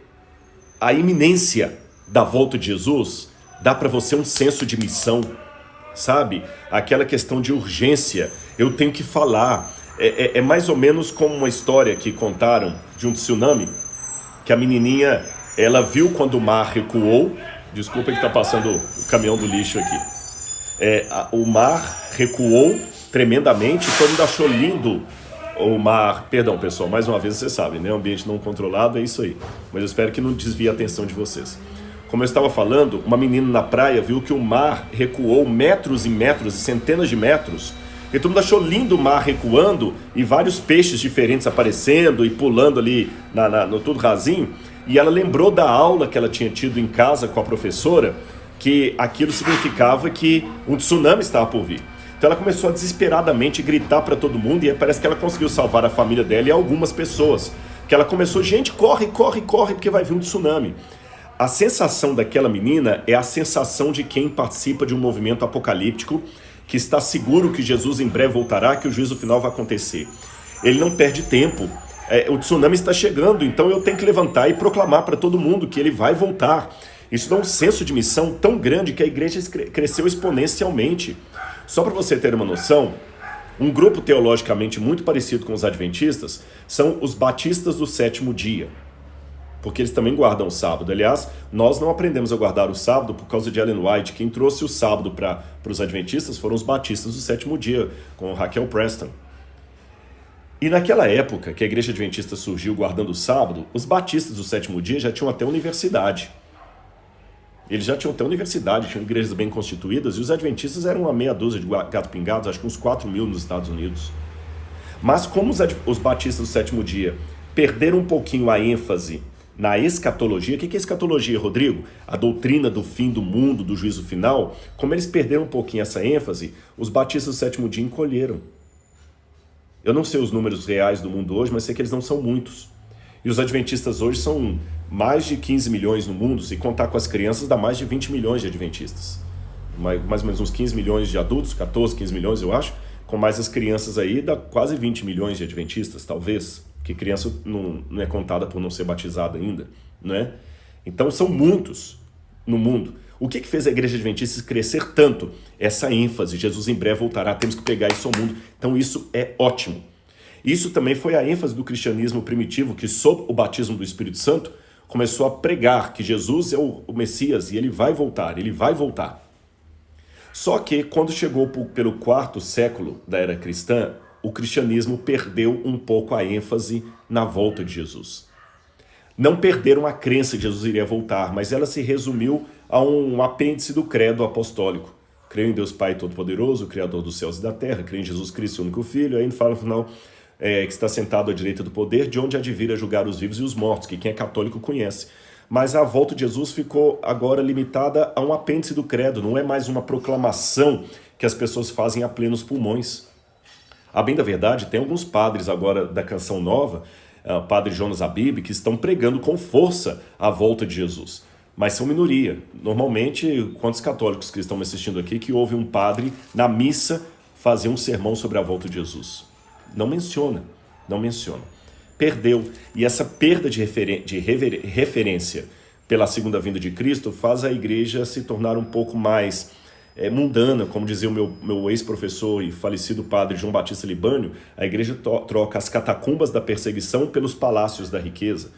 a iminência da volta de Jesus dá para você um senso de missão, sabe? Aquela questão de urgência, eu tenho que falar. É mais ou menos como uma história que contaram de um tsunami, que a menininha, ela viu quando o mar recuou. Desculpa que está passando o caminhão do lixo aqui. O mar recuou tremendamente, todo mundo achou lindo o mar. Perdão, pessoal, mais uma vez você sabe, né? Ambiente não controlado, é isso aí. Mas eu espero que não desvie a atenção de vocês. Como eu estava falando, uma menina na praia viu que o mar recuou metros e metros e centenas de metros, e todo mundo achou lindo o mar recuando e vários peixes diferentes aparecendo e pulando ali no tudo rasinho, e ela lembrou da aula que ela tinha tido em casa com a professora, que aquilo significava que um tsunami estava por vir. Então ela começou a desesperadamente gritar para todo mundo, e parece que ela conseguiu salvar a família dela e algumas pessoas, que ela começou: gente, corre, corre, corre, porque vai vir um tsunami. A sensação daquela menina é a sensação de quem participa de um movimento apocalíptico, que está seguro que Jesus em breve voltará, que o juízo final vai acontecer. Ele não perde tempo. O tsunami está chegando, então eu tenho que levantar e proclamar para todo mundo que ele vai voltar. Isso dá um senso de missão tão grande que a igreja cresceu exponencialmente. Só para você ter uma noção, um grupo teologicamente muito parecido com os adventistas são os batistas do sétimo dia, porque eles também guardam o sábado. Aliás, nós não aprendemos a guardar o sábado por causa de Ellen White. Quem trouxe o sábado para os adventistas foram os batistas do sétimo dia, com Raquel Preston. E naquela época que a igreja adventista surgiu guardando o sábado, os batistas do sétimo dia já tinham até universidade. Eles já tinham até universidade, tinham igrejas bem constituídas, e os adventistas eram uma meia dúzia de gato pingados, acho que uns 4 mil nos Estados Unidos. Mas como os batistas do sétimo dia perderam um pouquinho a ênfase na escatologia, o que é escatologia, Rodrigo? A doutrina do fim do mundo, do juízo final. Como eles perderam um pouquinho essa ênfase, os batistas do sétimo dia encolheram. Eu não sei os números reais do mundo hoje, mas sei que eles não são muitos. E os adventistas hoje são mais de 15 milhões no mundo, se contar com as crianças dá mais de 20 milhões de adventistas. Mais ou menos uns 15 milhões de adultos, 14, 15 milhões eu acho, com mais as crianças aí dá quase 20 milhões de adventistas, talvez, que criança não é contada por não ser batizada ainda, não é? Então são muitos no mundo. O que fez a igreja adventista crescer tanto? Essa ênfase, Jesus em breve voltará, temos que pegar isso ao mundo. Então isso é ótimo. Isso também foi a ênfase do cristianismo primitivo, que sob o batismo do Espírito Santo, começou a pregar que Jesus é o Messias e ele vai voltar, ele vai voltar. Só que quando chegou pelo 4º século da era cristã, o cristianismo perdeu um pouco a ênfase na volta de Jesus. Não perderam a crença que Jesus iria voltar, mas ela se resumiu a um apêndice do credo apostólico. Creio em Deus Pai Todo-Poderoso, Criador dos céus e da terra, creio em Jesus Cristo, seu único Filho, aí fala no final que está sentado à direita do poder, de onde há de vir a julgar os vivos e os mortos, que quem é católico conhece. Mas a volta de Jesus ficou agora limitada a um apêndice do credo, não é mais uma proclamação que as pessoas fazem a plenos pulmões. A bem da verdade, tem alguns padres agora da Canção Nova, padre Jonas Abib, que estão pregando com força a volta de Jesus. Mas são minoria. Normalmente, quantos católicos que estão me assistindo aqui que ouvem um padre na missa fazer um sermão sobre a volta de Jesus? Não menciona, não menciona. Perdeu. E essa perda de referência pela segunda vinda de Cristo faz a igreja se tornar um pouco mais mundana, como dizia o meu ex-professor e falecido padre João Batista Libânio. A igreja troca as catacumbas da perseguição pelos palácios da riqueza.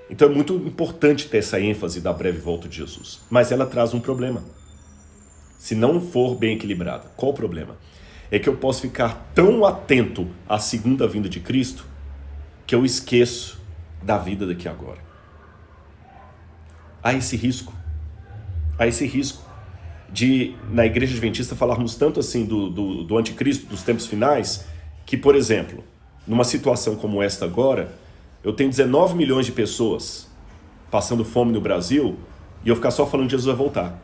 Então é muito importante ter essa ênfase da breve volta de Jesus. Mas ela traz um problema. Se não for bem equilibrada. Qual o problema? É que eu posso ficar tão atento à segunda vinda de Cristo que eu esqueço da vida daqui a agora. Há esse risco. Há esse risco de, na igreja adventista, falarmos tanto assim do anticristo, dos tempos finais, que, por exemplo, numa situação como esta agora, eu tenho 19 milhões de pessoas passando fome no Brasil e eu ficar só falando que Jesus vai voltar.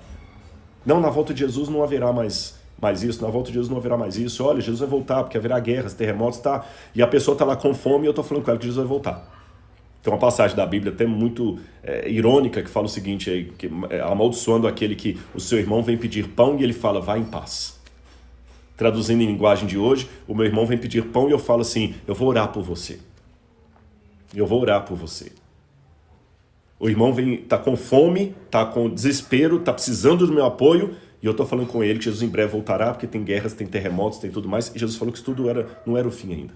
Não, na volta de Jesus não haverá mais isso, na volta de Jesus não haverá mais isso. Olha, Jesus vai voltar porque haverá guerras, terremotos, tá? E a pessoa está lá com fome e eu estou falando com ela que Jesus vai voltar. Tem uma passagem da Bíblia até muito irônica que fala o seguinte, amaldiçoando aquele que o seu irmão vem pedir pão e ele fala, vá em paz. Traduzindo em linguagem de hoje, o meu irmão vem pedir pão e eu falo assim, eu vou orar por você. Eu vou orar por você. O irmão está com fome, está com desespero, está precisando do meu apoio e eu estou falando com ele que Jesus em breve voltará porque tem guerras, tem terremotos, tem tudo mais. E Jesus falou que isso tudo não era o fim ainda.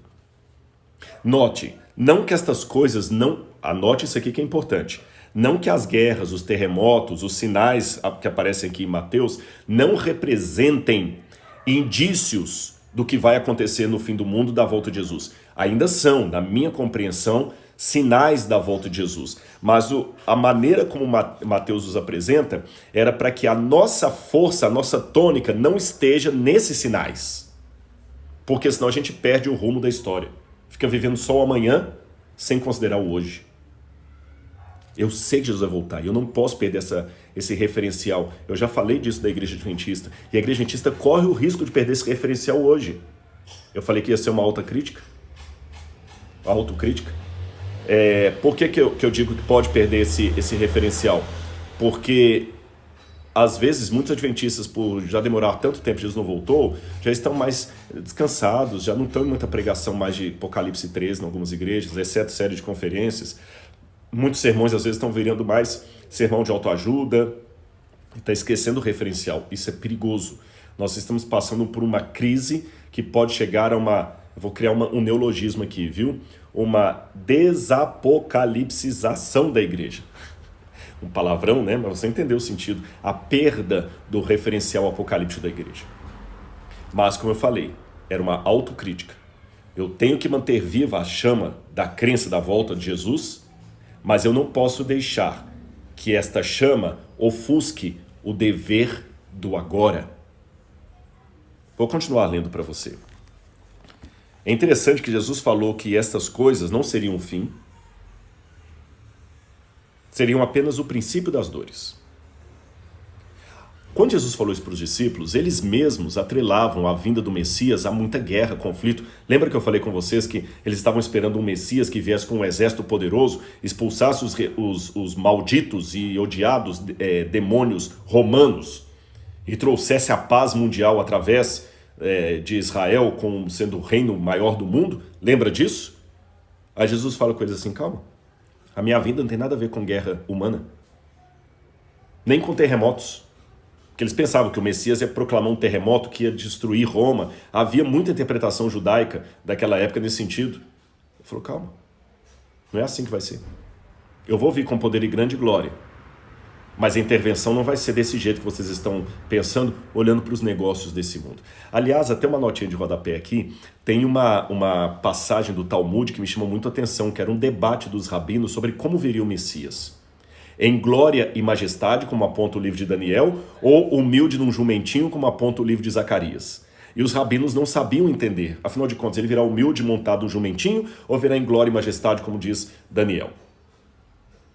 Note, não que estas coisas não... Anote isso aqui que é importante. Não que as guerras, os terremotos, os sinais que aparecem aqui em Mateus não representem indícios do que vai acontecer no fim do mundo da volta de Jesus. Ainda são, na minha compreensão, sinais da volta de Jesus. Mas a maneira como Mateus os apresenta era para que a nossa força, a nossa tônica não esteja nesses sinais. Porque senão a gente perde o rumo da história. Fica vivendo só o amanhã sem considerar o hoje. Eu sei que Jesus vai voltar e eu não posso perder esse referencial. Eu já falei disso da igreja adventista. E a igreja adventista corre o risco de perder esse referencial hoje. Eu falei que ia ser uma autocrítica. Por que eu digo que pode perder esse referencial? Porque, às vezes, muitos adventistas, por já demorar tanto tempo que Jesus não voltou, já estão mais descansados, já não estão em muita pregação mais de Apocalipse 13 em algumas igrejas, exceto série de conferências. Muitos sermões, às vezes, estão virando mais sermão de autoajuda, está esquecendo o referencial. Isso é perigoso, Nós estamos passando por uma crise que pode chegar a uma... Eu vou criar um neologismo aqui, viu? Uma desapocalipsização da igreja. Um palavrão, né? Mas você entendeu o sentido. A perda do referencial apocalíptico da igreja. Mas, como eu falei, era uma autocrítica. Eu tenho que manter viva a chama da crença da volta de Jesus, mas eu não posso deixar que esta chama ofusque o dever do agora. Vou continuar lendo para você. É interessante que Jesus falou que estas coisas não seriam o fim, seriam apenas o princípio das dores. Quando Jesus falou isso para os discípulos, eles mesmos atrelavam a vinda do Messias a muita guerra, conflito. Lembra que eu falei com vocês que eles estavam esperando um Messias que viesse com um exército poderoso, expulsasse os malditos e odiados demônios romanos e trouxesse a paz mundial através de Israel como sendo o reino maior do mundo? Lembra disso? Aí Jesus fala com eles assim, calma, a minha vinda não tem nada a ver com guerra humana, nem com terremotos. Porque eles pensavam que o Messias ia proclamar um terremoto que ia destruir Roma. Havia muita interpretação judaica daquela época nesse sentido. Ele falou, calma, não é assim que vai ser. Eu vou vir com poder e grande glória, mas a intervenção não vai ser desse jeito que vocês estão pensando, olhando para os negócios desse mundo. Aliás, até uma notinha de rodapé aqui, tem uma passagem do Talmud que me chamou muito a atenção, que era um debate dos rabinos sobre como viria o Messias. Em glória e majestade, como aponta o livro de Daniel, ou humilde num jumentinho, como aponta o livro de Zacarias. E os rabinos não sabiam entender. Afinal de contas, ele virá humilde montado num jumentinho, ou virá em glória e majestade, como diz Daniel?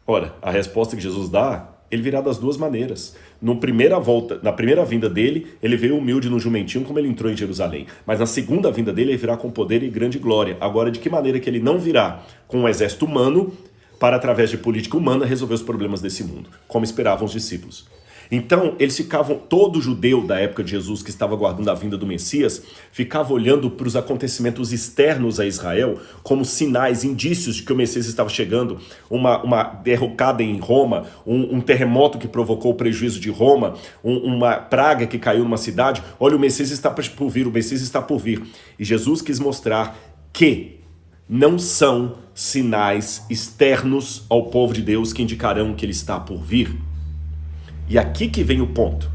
Ora, a resposta que Jesus dá, ele virá das duas maneiras. Na primeira vinda dele, ele veio humilde no jumentinho, como ele entrou em Jerusalém. Mas na segunda vinda dele, ele virá com poder e grande glória. Agora, de que maneira que ele não virá com um exército humano, para, através de política humana, resolver os problemas desse mundo, como esperavam os discípulos. Então, eles ficavam, todo judeu da época de Jesus que estava aguardando a vinda do Messias, ficava olhando para os acontecimentos externos a Israel como sinais, indícios de que o Messias estava chegando, uma derrocada em Roma, um terremoto que provocou o prejuízo de Roma, uma praga que caiu numa cidade. Olha, o Messias está por vir, o Messias está por vir. E Jesus quis mostrar que não são sinais externos ao povo de Deus que indicarão que ele está por vir. E aqui que vem o ponto.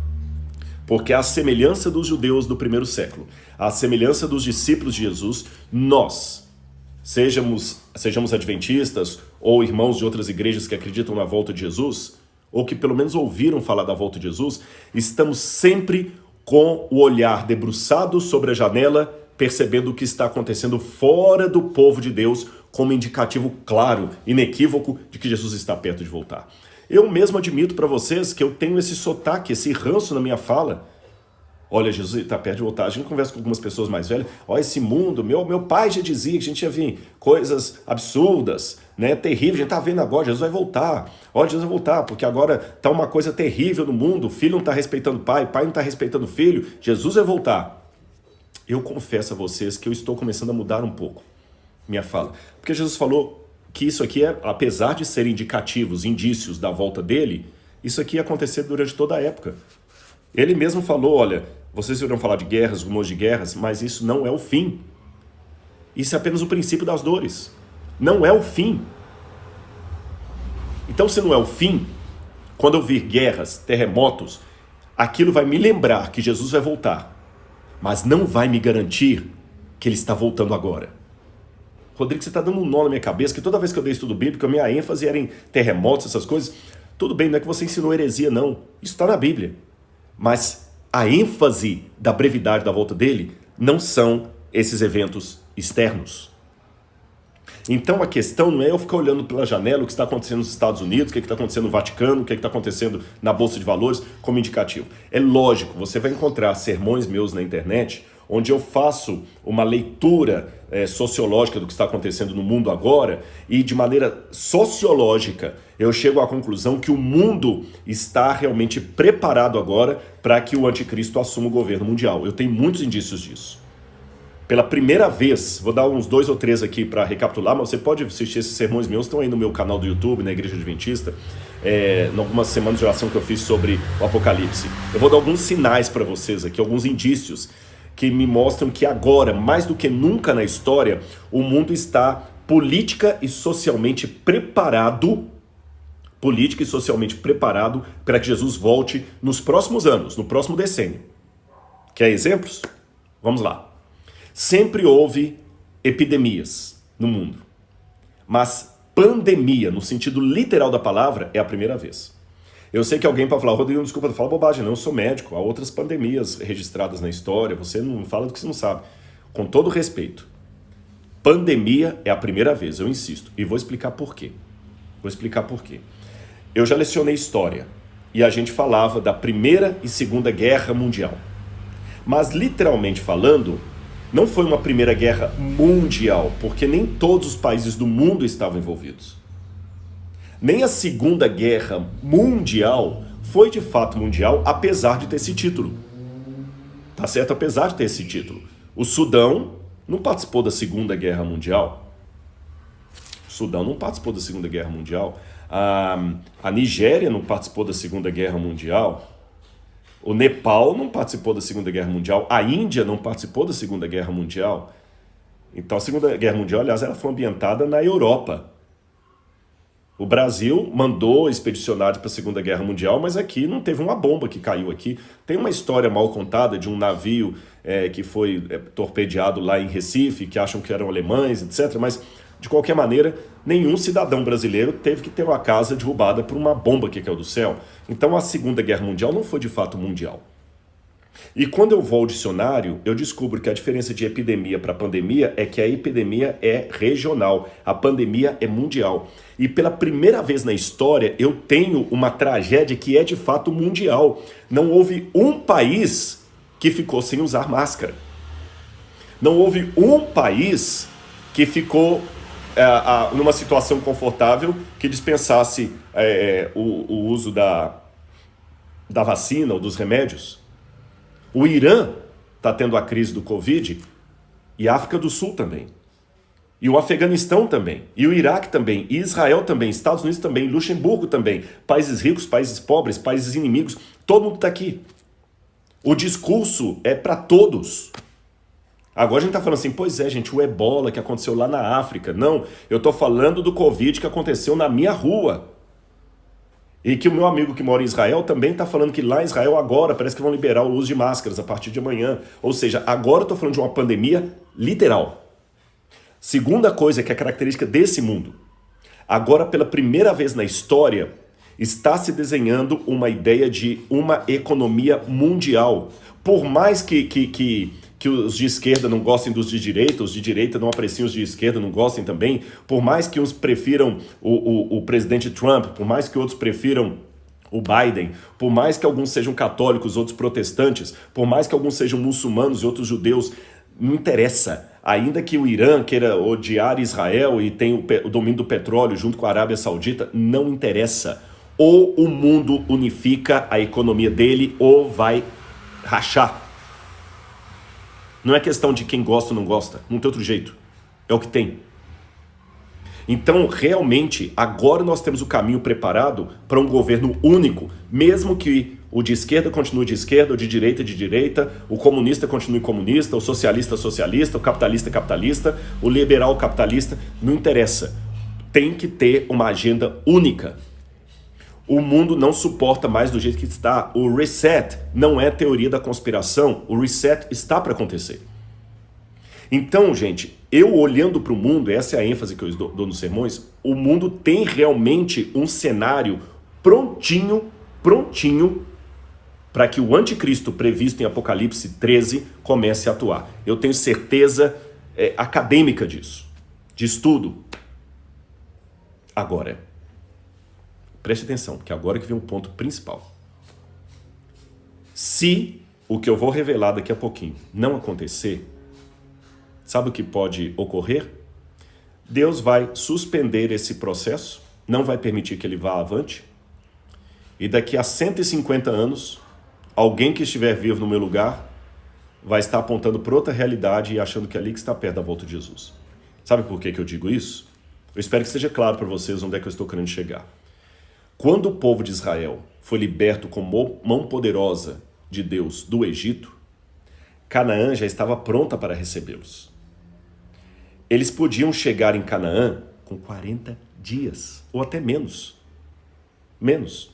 Porque a semelhança dos judeus do primeiro século, a semelhança dos discípulos de Jesus, nós, sejamos adventistas ou irmãos de outras igrejas que acreditam na volta de Jesus, ou que pelo menos ouviram falar da volta de Jesus, estamos sempre com o olhar debruçado sobre a janela, percebendo o que está acontecendo fora do povo de Deus, como indicativo claro, inequívoco, de que Jesus está perto de voltar. Eu mesmo admito para vocês que eu tenho esse sotaque, esse ranço na minha fala. Olha, Jesus está perto de voltar. A gente conversa com algumas pessoas mais velhas. Olha esse mundo, meu pai já dizia que a gente ia vir coisas absurdas, né, terríveis. A gente está vendo agora, Jesus vai voltar. Olha, Jesus vai voltar, porque agora está uma coisa terrível no mundo. O filho não está respeitando o pai não está respeitando o filho. Jesus vai voltar. Eu confesso a vocês que eu estou começando a mudar um pouco minha fala. Porque Jesus falou que isso aqui, apesar de serem indicativos, indícios da volta dele, isso aqui ia acontecer durante toda a época. Ele mesmo falou, olha, vocês irão falar de guerras, rumores de guerras, mas isso não é o fim. Isso é apenas o princípio das dores. Não é o fim. Então, se não é o fim, quando eu vir guerras, terremotos, aquilo vai me lembrar que Jesus vai voltar, mas não vai me garantir que ele está voltando agora. Rodrigo, você está dando um nó na minha cabeça, que toda vez que eu dei estudo bíblico, a minha ênfase era em terremotos, essas coisas. Tudo bem, não é que você ensinou heresia, não. Isso está na Bíblia. Mas a ênfase da brevidade da volta dele não são esses eventos externos. Então a questão não é eu ficar olhando pela janela o que está acontecendo nos Estados Unidos, o que está acontecendo no Vaticano, o que está acontecendo na Bolsa de Valores como indicativo. É lógico, você vai encontrar sermões meus na internet onde eu faço uma leitura sociológica do que está acontecendo no mundo agora e de maneira sociológica eu chego à conclusão que o mundo está realmente preparado agora para que o anticristo assuma o governo mundial. Eu tenho muitos indícios disso. Pela primeira vez, vou dar uns 2 ou 3 aqui para recapitular, mas você pode assistir esses sermões meus, estão aí no meu canal do YouTube, na Igreja Adventista, em algumas semanas de oração que eu fiz sobre o Apocalipse. Eu vou dar alguns sinais para vocês aqui, alguns indícios que me mostram que agora, mais do que nunca na história, o mundo está política e socialmente preparado para que Jesus volte nos próximos anos, no próximo decênio. Quer exemplos? Vamos lá. Sempre houve epidemias no mundo, mas pandemia, no sentido literal da palavra, é a primeira vez. Eu sei que alguém pode falar, Rodrigo, desculpa, não fala bobagem, não, eu sou médico, há outras pandemias registradas na história, você não fala do que você não sabe. Com todo respeito, pandemia é a primeira vez, eu insisto, e vou explicar por quê. Eu já lecionei história, e a gente falava da Primeira e Segunda Guerra Mundial. Mas, literalmente falando, não foi uma Primeira Guerra Mundial, porque nem todos os países do mundo estavam envolvidos. Nem a Segunda Guerra Mundial foi de fato mundial, apesar de ter esse título. Tá certo? Apesar de ter esse título. O Sudão não participou da Segunda Guerra Mundial. A Nigéria não participou da Segunda Guerra Mundial. O Nepal não participou da Segunda Guerra Mundial. A Índia não participou da Segunda Guerra Mundial. Então a Segunda Guerra Mundial, aliás, ela foi ambientada na Europa. O Brasil mandou expedicionários para a Segunda Guerra Mundial, mas aqui não teve uma bomba que caiu aqui. Tem uma história mal contada de um navio que foi torpedeado lá em Recife, que acham que eram alemães, etc. Mas, de qualquer maneira, nenhum cidadão brasileiro teve que ter uma casa derrubada por uma bomba que caiu do céu. Então a Segunda Guerra Mundial não foi de fato mundial. E quando eu vou ao dicionário, eu descubro que a diferença de epidemia para pandemia é que a epidemia é regional, a pandemia é mundial. E pela primeira vez na história, eu tenho uma tragédia que é de fato mundial. Não houve um país que ficou sem usar máscara. Não houve um país que ficou numa situação confortável que dispensasse o uso da vacina ou dos remédios. O Irã está tendo a crise do Covid e a África do Sul também. E o Afeganistão também. E o Iraque também. E Israel também. Estados Unidos também. Luxemburgo também. Países ricos, países pobres, países inimigos. Todo mundo está aqui. O discurso é para todos. Agora a gente está falando assim, pois é, gente, o ebola que aconteceu lá na África. Não, eu estou falando do Covid que aconteceu na minha rua. E que o meu amigo que mora em Israel também está falando que lá em Israel agora parece que vão liberar o uso de máscaras a partir de amanhã. Ou seja, agora eu estou falando de uma pandemia literal. Segunda coisa que é característica desse mundo. Agora, pela primeira vez na história, está se desenhando uma ideia de uma economia mundial. Por mais que os de esquerda não gostem dos de direita, os de direita não apreciem os de esquerda, não gostem também, por mais que uns prefiram o presidente Trump, por mais que outros prefiram o Biden, por mais que alguns sejam católicos, outros protestantes, por mais que alguns sejam muçulmanos e outros judeus, não interessa. Ainda que o Irã queira odiar Israel e tenha o domínio do petróleo junto com a Arábia Saudita, não interessa. Ou o mundo unifica a economia dele ou vai rachar. Não é questão de quem gosta ou não gosta, não tem outro jeito. É o que tem. Então, realmente, agora nós temos o caminho preparado para um governo único, mesmo que o de esquerda continue de esquerda, o de direita, o comunista continue comunista, o socialista socialista, o capitalista capitalista, o liberal capitalista, não interessa. Tem que ter uma agenda única. O mundo não suporta mais do jeito que está. O reset não é teoria da conspiração, o reset está para acontecer. Então, gente, eu olhando para o mundo, essa é a ênfase que eu dou nos sermões, o mundo tem realmente um cenário prontinho para que o anticristo previsto em Apocalipse 13 comece a atuar. Eu tenho certeza acadêmica disso, de estudo. Agora, preste atenção, que agora que vem o ponto principal. Se o que eu vou revelar daqui a pouquinho não acontecer, sabe o que pode ocorrer? Deus vai suspender esse processo, não vai permitir que ele vá avante, e daqui a 150 anos, alguém que estiver vivo no meu lugar vai estar apontando para outra realidade e achando que é ali que está perto da volta de Jesus. Sabe por que eu digo isso? Eu espero que seja claro para vocês onde é que eu estou querendo chegar. Quando o povo de Israel foi liberto com mão poderosa de Deus do Egito, Canaã já estava pronta para recebê-los. Eles podiam chegar em Canaã com 40 dias, ou até menos. Menos.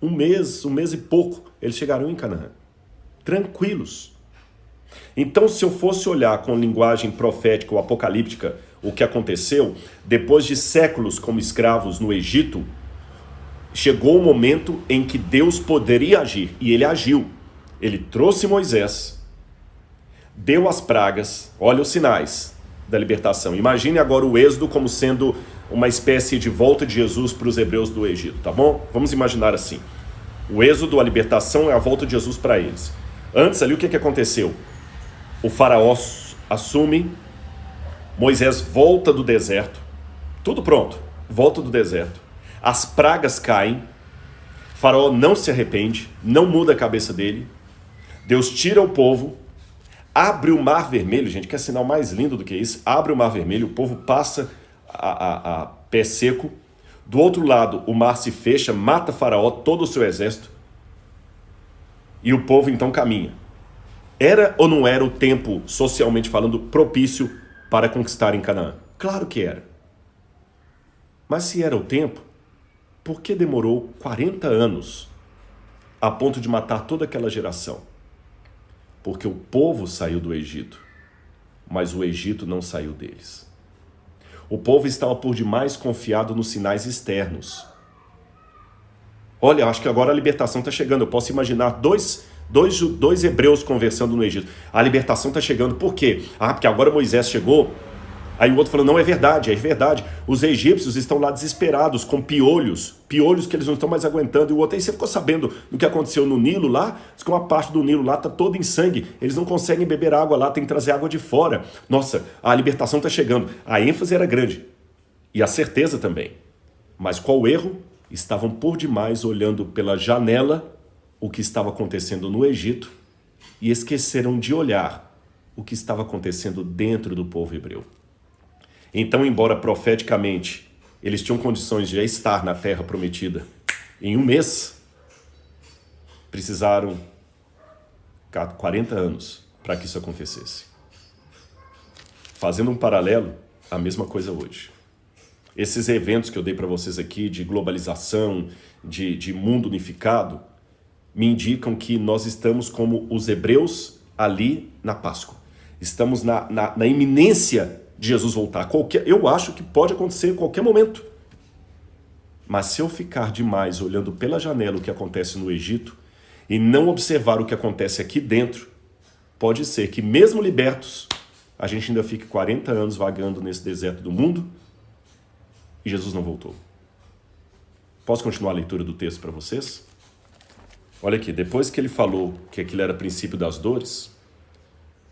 Um mês e pouco, eles chegariam em Canaã. Tranquilos. Então, se eu fosse olhar com linguagem profética ou apocalíptica o que aconteceu, depois de séculos como escravos no Egito, chegou o momento em que Deus poderia agir, e ele agiu. Ele trouxe Moisés, deu as pragas, olha os sinais da libertação. Imagine agora o êxodo como sendo uma espécie de volta de Jesus para os hebreus do Egito, tá bom? Vamos imaginar assim. O êxodo, a libertação, é a volta de Jesus para eles. Antes ali, o que aconteceu? O faraó assume, Moisés volta do deserto, tudo pronto, volta do deserto. As pragas caem, faraó não se arrepende, não muda a cabeça dele. Deus tira o povo, abre o mar vermelho, gente, que é sinal mais lindo do que isso. Abre o mar vermelho, o povo passa a pé seco. Do outro lado, o mar se fecha, mata faraó, todo o seu exército. E o povo então caminha. Era ou não era o tempo, socialmente falando, propício para conquistar em Canaã? Claro que era. Mas se era o tempo, por que demorou 40 anos a ponto de matar toda aquela geração? Porque o povo saiu do Egito, mas o Egito não saiu deles. O povo estava por demais confiado nos sinais externos. Olha, acho que agora a libertação está chegando. Eu posso imaginar dois hebreus conversando no Egito. A libertação está chegando. Por quê? Porque agora Moisés chegou. Aí o outro falou, não, é verdade. Os egípcios estão lá desesperados, com piolhos que eles não estão mais aguentando. E o outro, aí você ficou sabendo do que aconteceu no Nilo lá? Diz que uma parte do Nilo lá está toda em sangue. Eles não conseguem beber água lá, tem que trazer água de fora. Nossa, a libertação está chegando. A ênfase era grande. E a certeza também. Mas qual o erro? Estavam por demais olhando pela janela o que estava acontecendo no Egito e esqueceram de olhar o que estava acontecendo dentro do povo hebreu. Então, embora profeticamente eles tinham condições de já estar na terra prometida em um mês, precisaram 40 anos para que isso acontecesse. Fazendo um paralelo, a mesma coisa hoje. Esses eventos que eu dei para vocês aqui de globalização, de mundo unificado, me indicam que nós estamos como os hebreus ali na Páscoa. Estamos na iminência de Jesus voltar. Eu acho que pode acontecer em qualquer momento. Mas se eu ficar demais olhando pela janela o que acontece no Egito e não observar o que acontece aqui dentro, pode ser que mesmo libertos, a gente ainda fique 40 anos vagando nesse deserto do mundo e Jesus não voltou. Posso continuar a leitura do texto para vocês? Olha aqui, depois que ele falou que aquilo era princípio das dores,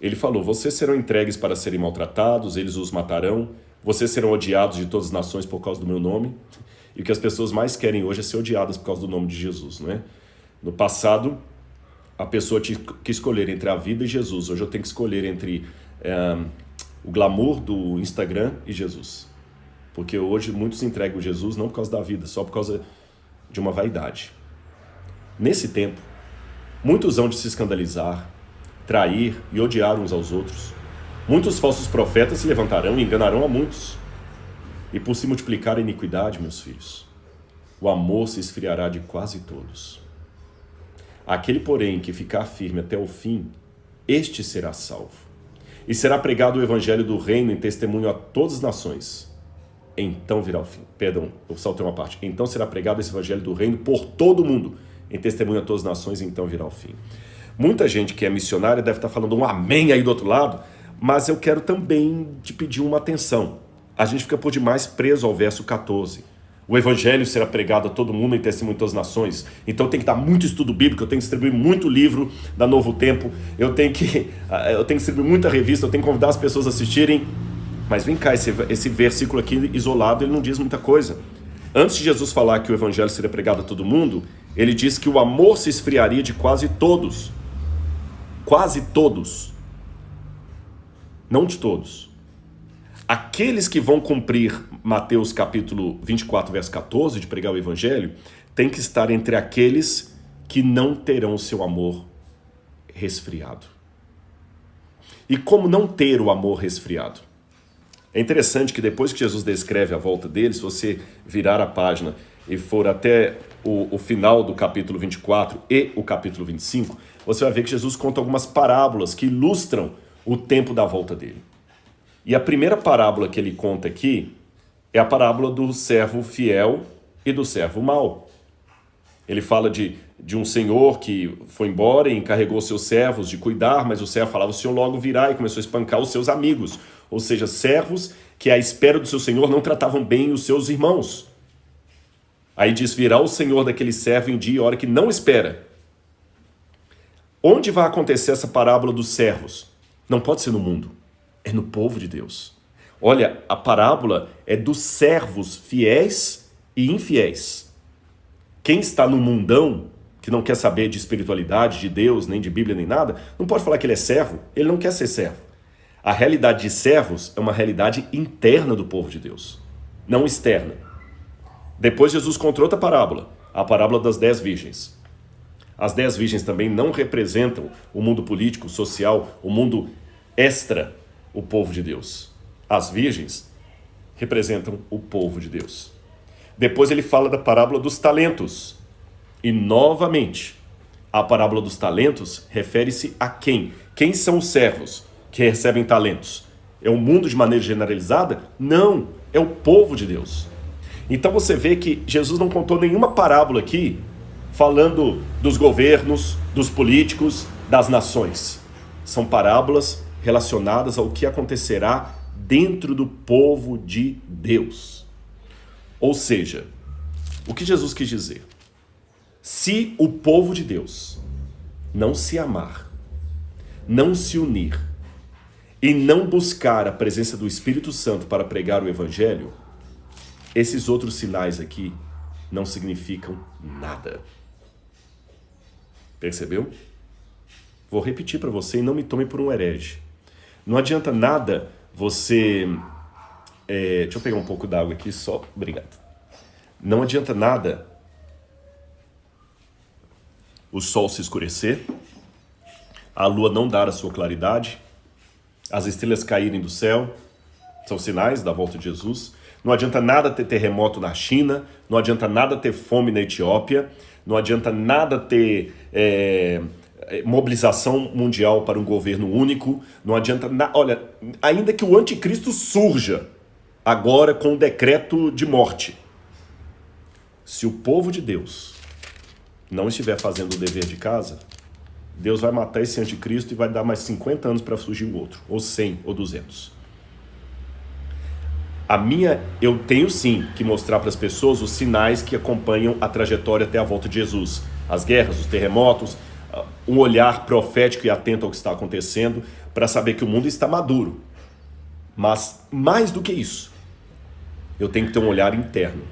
ele falou, vocês serão entregues para serem maltratados, eles os matarão, vocês serão odiados de todas as nações por causa do meu nome. E o que as pessoas mais querem hoje é ser odiadas por causa do nome de Jesus, não é? No passado, a pessoa tinha que escolher entre a vida e Jesus. Hoje eu tenho que escolher entre o glamour do Instagram e Jesus. Porque hoje muitos entregam Jesus não por causa da vida, só por causa de uma vaidade. Nesse tempo, muitos hão de se escandalizar, trair e odiar uns aos outros. Muitos falsos profetas se levantarão e enganarão a muitos. E por se multiplicar a iniquidade, meus filhos, o amor se esfriará de quase todos. Aquele, porém, que ficar firme até o fim, este será salvo. E será pregado o evangelho do reino em testemunho a todas as nações. Então virá o fim. Perdão, eu saltei uma parte. Então será pregado esse evangelho do reino por todo o mundo, em testemunho a todas as nações, e então virá o fim. Muita gente que é missionária deve estar falando um amém aí do outro lado, mas eu quero também te pedir uma atenção. A gente fica por demais preso ao verso 14. O evangelho será pregado a todo mundo em testemunho a todas as nações. Então tem que dar muito estudo bíblico, eu tenho que distribuir muito livro da Novo Tempo, eu tenho que distribuir muita revista, eu tenho que convidar as pessoas a assistirem. Mas vem cá, esse versículo aqui isolado, ele não diz muita coisa. Antes de Jesus falar que o evangelho seria pregado a todo mundo, ele diz que o amor se esfriaria de quase todos. quase todos, não de todos, aqueles que vão cumprir Mateus capítulo 24, verso 14, de pregar o evangelho, tem que estar entre aqueles que não terão seu amor resfriado. E como não ter o amor resfriado? É interessante que depois que Jesus descreve a volta dele, se você virar a página e for até o final do capítulo 24 e o capítulo 25, você vai ver que Jesus conta algumas parábolas que ilustram o tempo da volta dele. E a primeira parábola que ele conta aqui é a parábola do servo fiel e do servo mau. Ele fala de um senhor que foi embora e encarregou seus servos de cuidar, mas o servo falava, o senhor logo virá, e começou a espancar os seus amigos. Ou seja, servos que à espera do seu senhor não tratavam bem os seus irmãos. Aí diz, virá o senhor daquele servo em dia e hora que não espera. Onde vai acontecer essa parábola dos servos? Não pode ser no mundo, é no povo de Deus. Olha, a parábola é dos servos fiéis e infiéis. Quem está no mundão, que não quer saber de espiritualidade, de Deus, nem de Bíblia, nem nada, não pode falar que ele é servo, ele não quer ser servo. A realidade de servos é uma realidade interna do povo de Deus, não externa. Depois Jesus contou outra parábola, a parábola das 10 virgens. As 10 virgens também não representam o mundo político, social, o mundo extra, o povo de Deus. As virgens representam o povo de Deus. Depois ele fala da parábola dos talentos. E novamente, a parábola dos talentos refere-se a quem? Quem são os servos que recebem talentos? É o mundo de maneira generalizada? Não, é o povo de Deus. Então você vê que Jesus não contou nenhuma parábola aqui falando dos governos, dos políticos, das nações. São parábolas relacionadas ao que acontecerá dentro do povo de Deus. Ou seja, o que Jesus quis dizer? Se o povo de Deus não se amar, não se unir e não buscar a presença do Espírito Santo para pregar o Evangelho, esses outros sinais aqui não significam nada. Percebeu? Vou repetir para você e não me tome por um herege. Não adianta nada você... deixa eu pegar um pouco d'água aqui só. Obrigado. Não adianta nada o sol se escurecer, a lua não dar a sua claridade, as estrelas caírem do céu, são sinais da volta de Jesus. Não adianta nada ter terremoto na China, não adianta nada ter fome na Etiópia, não adianta nada ter mobilização mundial para um governo único, não adianta nada. Olha, ainda que o anticristo surja agora com um decreto de morte, se o povo de Deus não estiver fazendo o dever de casa, Deus vai matar esse anticristo e vai dar mais 50 anos para surgir o outro, ou 100, ou 200. Eu tenho sim que mostrar para as pessoas os sinais que acompanham a trajetória até a volta de Jesus. As guerras, os terremotos, um olhar profético e atento ao que está acontecendo, para saber que o mundo está maduro. Mas, mais do que isso, eu tenho que ter um olhar interno.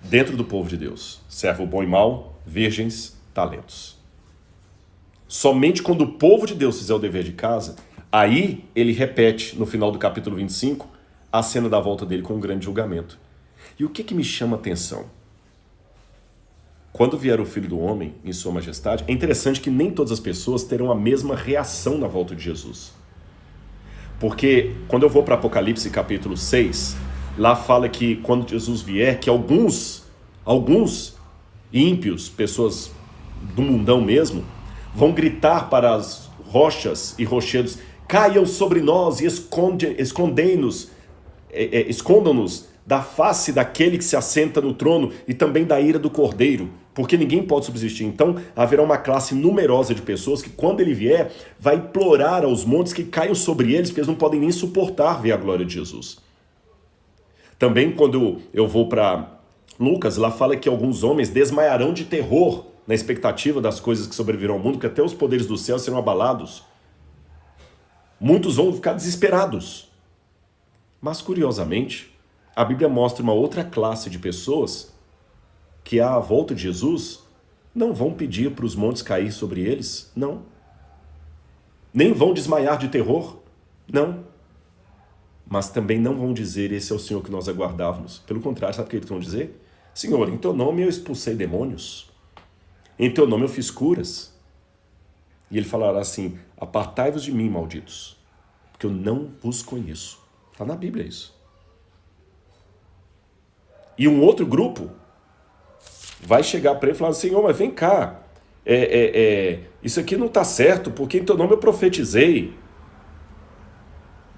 Dentro do povo de Deus, servo bom e mau, virgens, talentos. Somente quando o povo de Deus fizer o dever de casa, aí ele repete, no final do capítulo 25, a cena da volta dele com um grande julgamento. E o que me chama a atenção? Quando vier o Filho do Homem em sua majestade, é interessante que nem todas as pessoas terão a mesma reação na volta de Jesus. Porque quando eu vou para Apocalipse capítulo 6, lá fala que quando Jesus vier, que alguns ímpios, pessoas do mundão mesmo, vão gritar para as rochas e rochedos, caiam sobre nós e escondam-nos da face daquele que se assenta no trono e também da ira do Cordeiro, porque ninguém pode subsistir. Então haverá uma classe numerosa de pessoas que quando ele vier, vai implorar aos montes que caiam sobre eles, porque eles não podem nem suportar ver a glória de Jesus. Também quando eu vou para Lucas, lá fala que alguns homens desmaiarão de terror na expectativa das coisas que sobrevirão ao mundo, que até os poderes do céu serão abalados. Muitos vão ficar desesperados. Mas, curiosamente, a Bíblia mostra uma outra classe de pessoas que à volta de Jesus não vão pedir para os montes cair sobre eles? Não. Nem vão desmaiar de terror? Não. Mas também não vão dizer, esse é o Senhor que nós aguardávamos. Pelo contrário, sabe o que eles vão dizer? Senhor, em teu nome eu expulsei demônios. Em teu nome eu fiz curas. E ele falará assim, apartai-vos de mim, malditos, porque eu não vos conheço. Está na Bíblia isso. E um outro grupo vai chegar para ele e falar, Senhor, mas vem cá, isso aqui não está certo, porque em teu nome eu profetizei.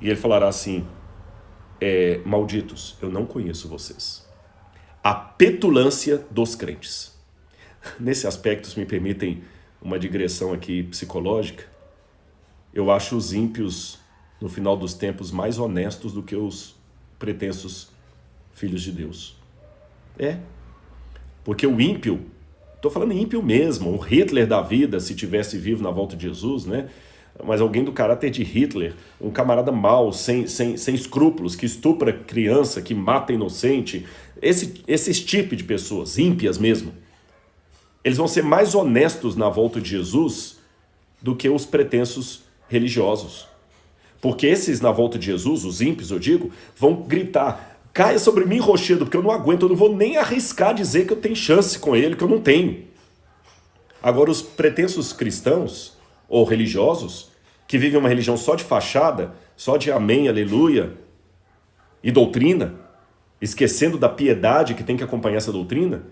E ele falará assim, malditos, eu não conheço vocês. A petulância dos crentes. Nesse aspecto, se me permitem uma digressão aqui psicológica, eu acho os ímpios, no final dos tempos, mais honestos do que os pretensos filhos de Deus. Porque o ímpio, estou falando ímpio mesmo, o Hitler da vida, se tivesse vivo na volta de Jesus, né? Mas alguém do caráter de Hitler, um camarada mau, sem escrúpulos, que estupra criança, que mata inocente, esses tipos de pessoas, ímpias mesmo, eles vão ser mais honestos na volta de Jesus do que os pretensos religiosos. Porque esses na volta de Jesus, os ímpios, eu digo, vão gritar, caia sobre mim, rochedo, porque eu não aguento, eu não vou nem arriscar dizer que eu tenho chance com ele, que eu não tenho. Agora, os pretensos cristãos ou religiosos, que vivem uma religião só de fachada, só de amém, aleluia, e doutrina, esquecendo da piedade que tem que acompanhar essa doutrina,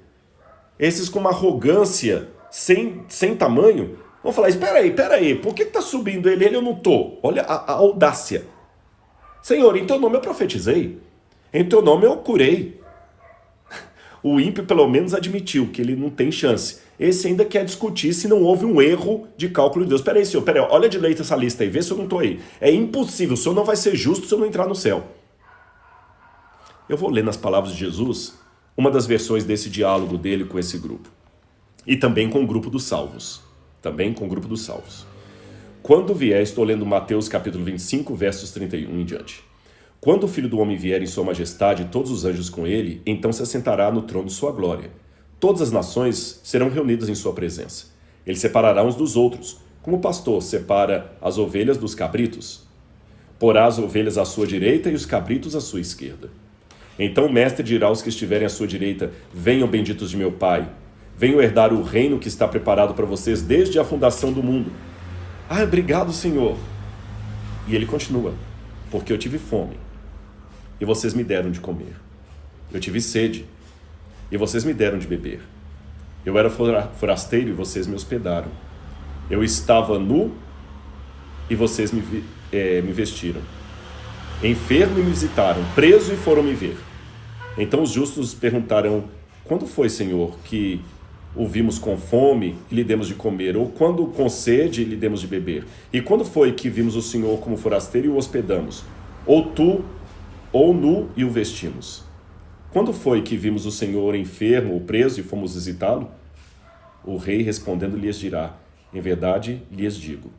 esses com uma arrogância sem tamanho, vão falar, espera aí, por que está subindo ele eu não estou? Olha a audácia. Senhor, em teu nome eu profetizei, em teu nome eu curei. O ímpio pelo menos admitiu que ele não tem chance. Esse ainda quer discutir se não houve um erro de cálculo de Deus. Peraí, senhor, olha direito essa lista aí, vê se eu não estou aí. É impossível, o senhor não vai ser justo se eu não entrar no céu. Eu vou ler nas palavras de Jesus uma das versões desse diálogo dele com esse grupo. E também com o grupo dos salvos. Quando vier, estou lendo Mateus capítulo 25, versos 31 em diante. Quando o Filho do Homem vier em sua majestade e todos os anjos com ele, então se assentará no trono de sua glória. Todas as nações serão reunidas em sua presença. Ele separará uns dos outros, como o pastor separa as ovelhas dos cabritos. Porá as ovelhas à sua direita e os cabritos à sua esquerda. Então o mestre dirá aos que estiverem à sua direita, venham benditos de meu Pai, venham herdar o reino que está preparado para vocês desde a fundação do mundo. Obrigado, Senhor. E ele continua, porque eu tive fome, e vocês me deram de comer. Eu tive sede, e vocês me deram de beber. Eu era forasteiro, e vocês me hospedaram. Eu estava nu, e vocês me vestiram. Enfermo e me visitaram, preso e foram me ver. Então os justos perguntarão, quando foi, Senhor, que o vimos com fome e lhe demos de comer? Ou quando com sede e lhe demos de beber? E quando foi que vimos o Senhor como forasteiro e o hospedamos? Ou nu e o vestimos? Quando foi que vimos o Senhor enfermo ou preso e fomos visitá-lo? O rei respondendo lhes dirá, em verdade lhes digo,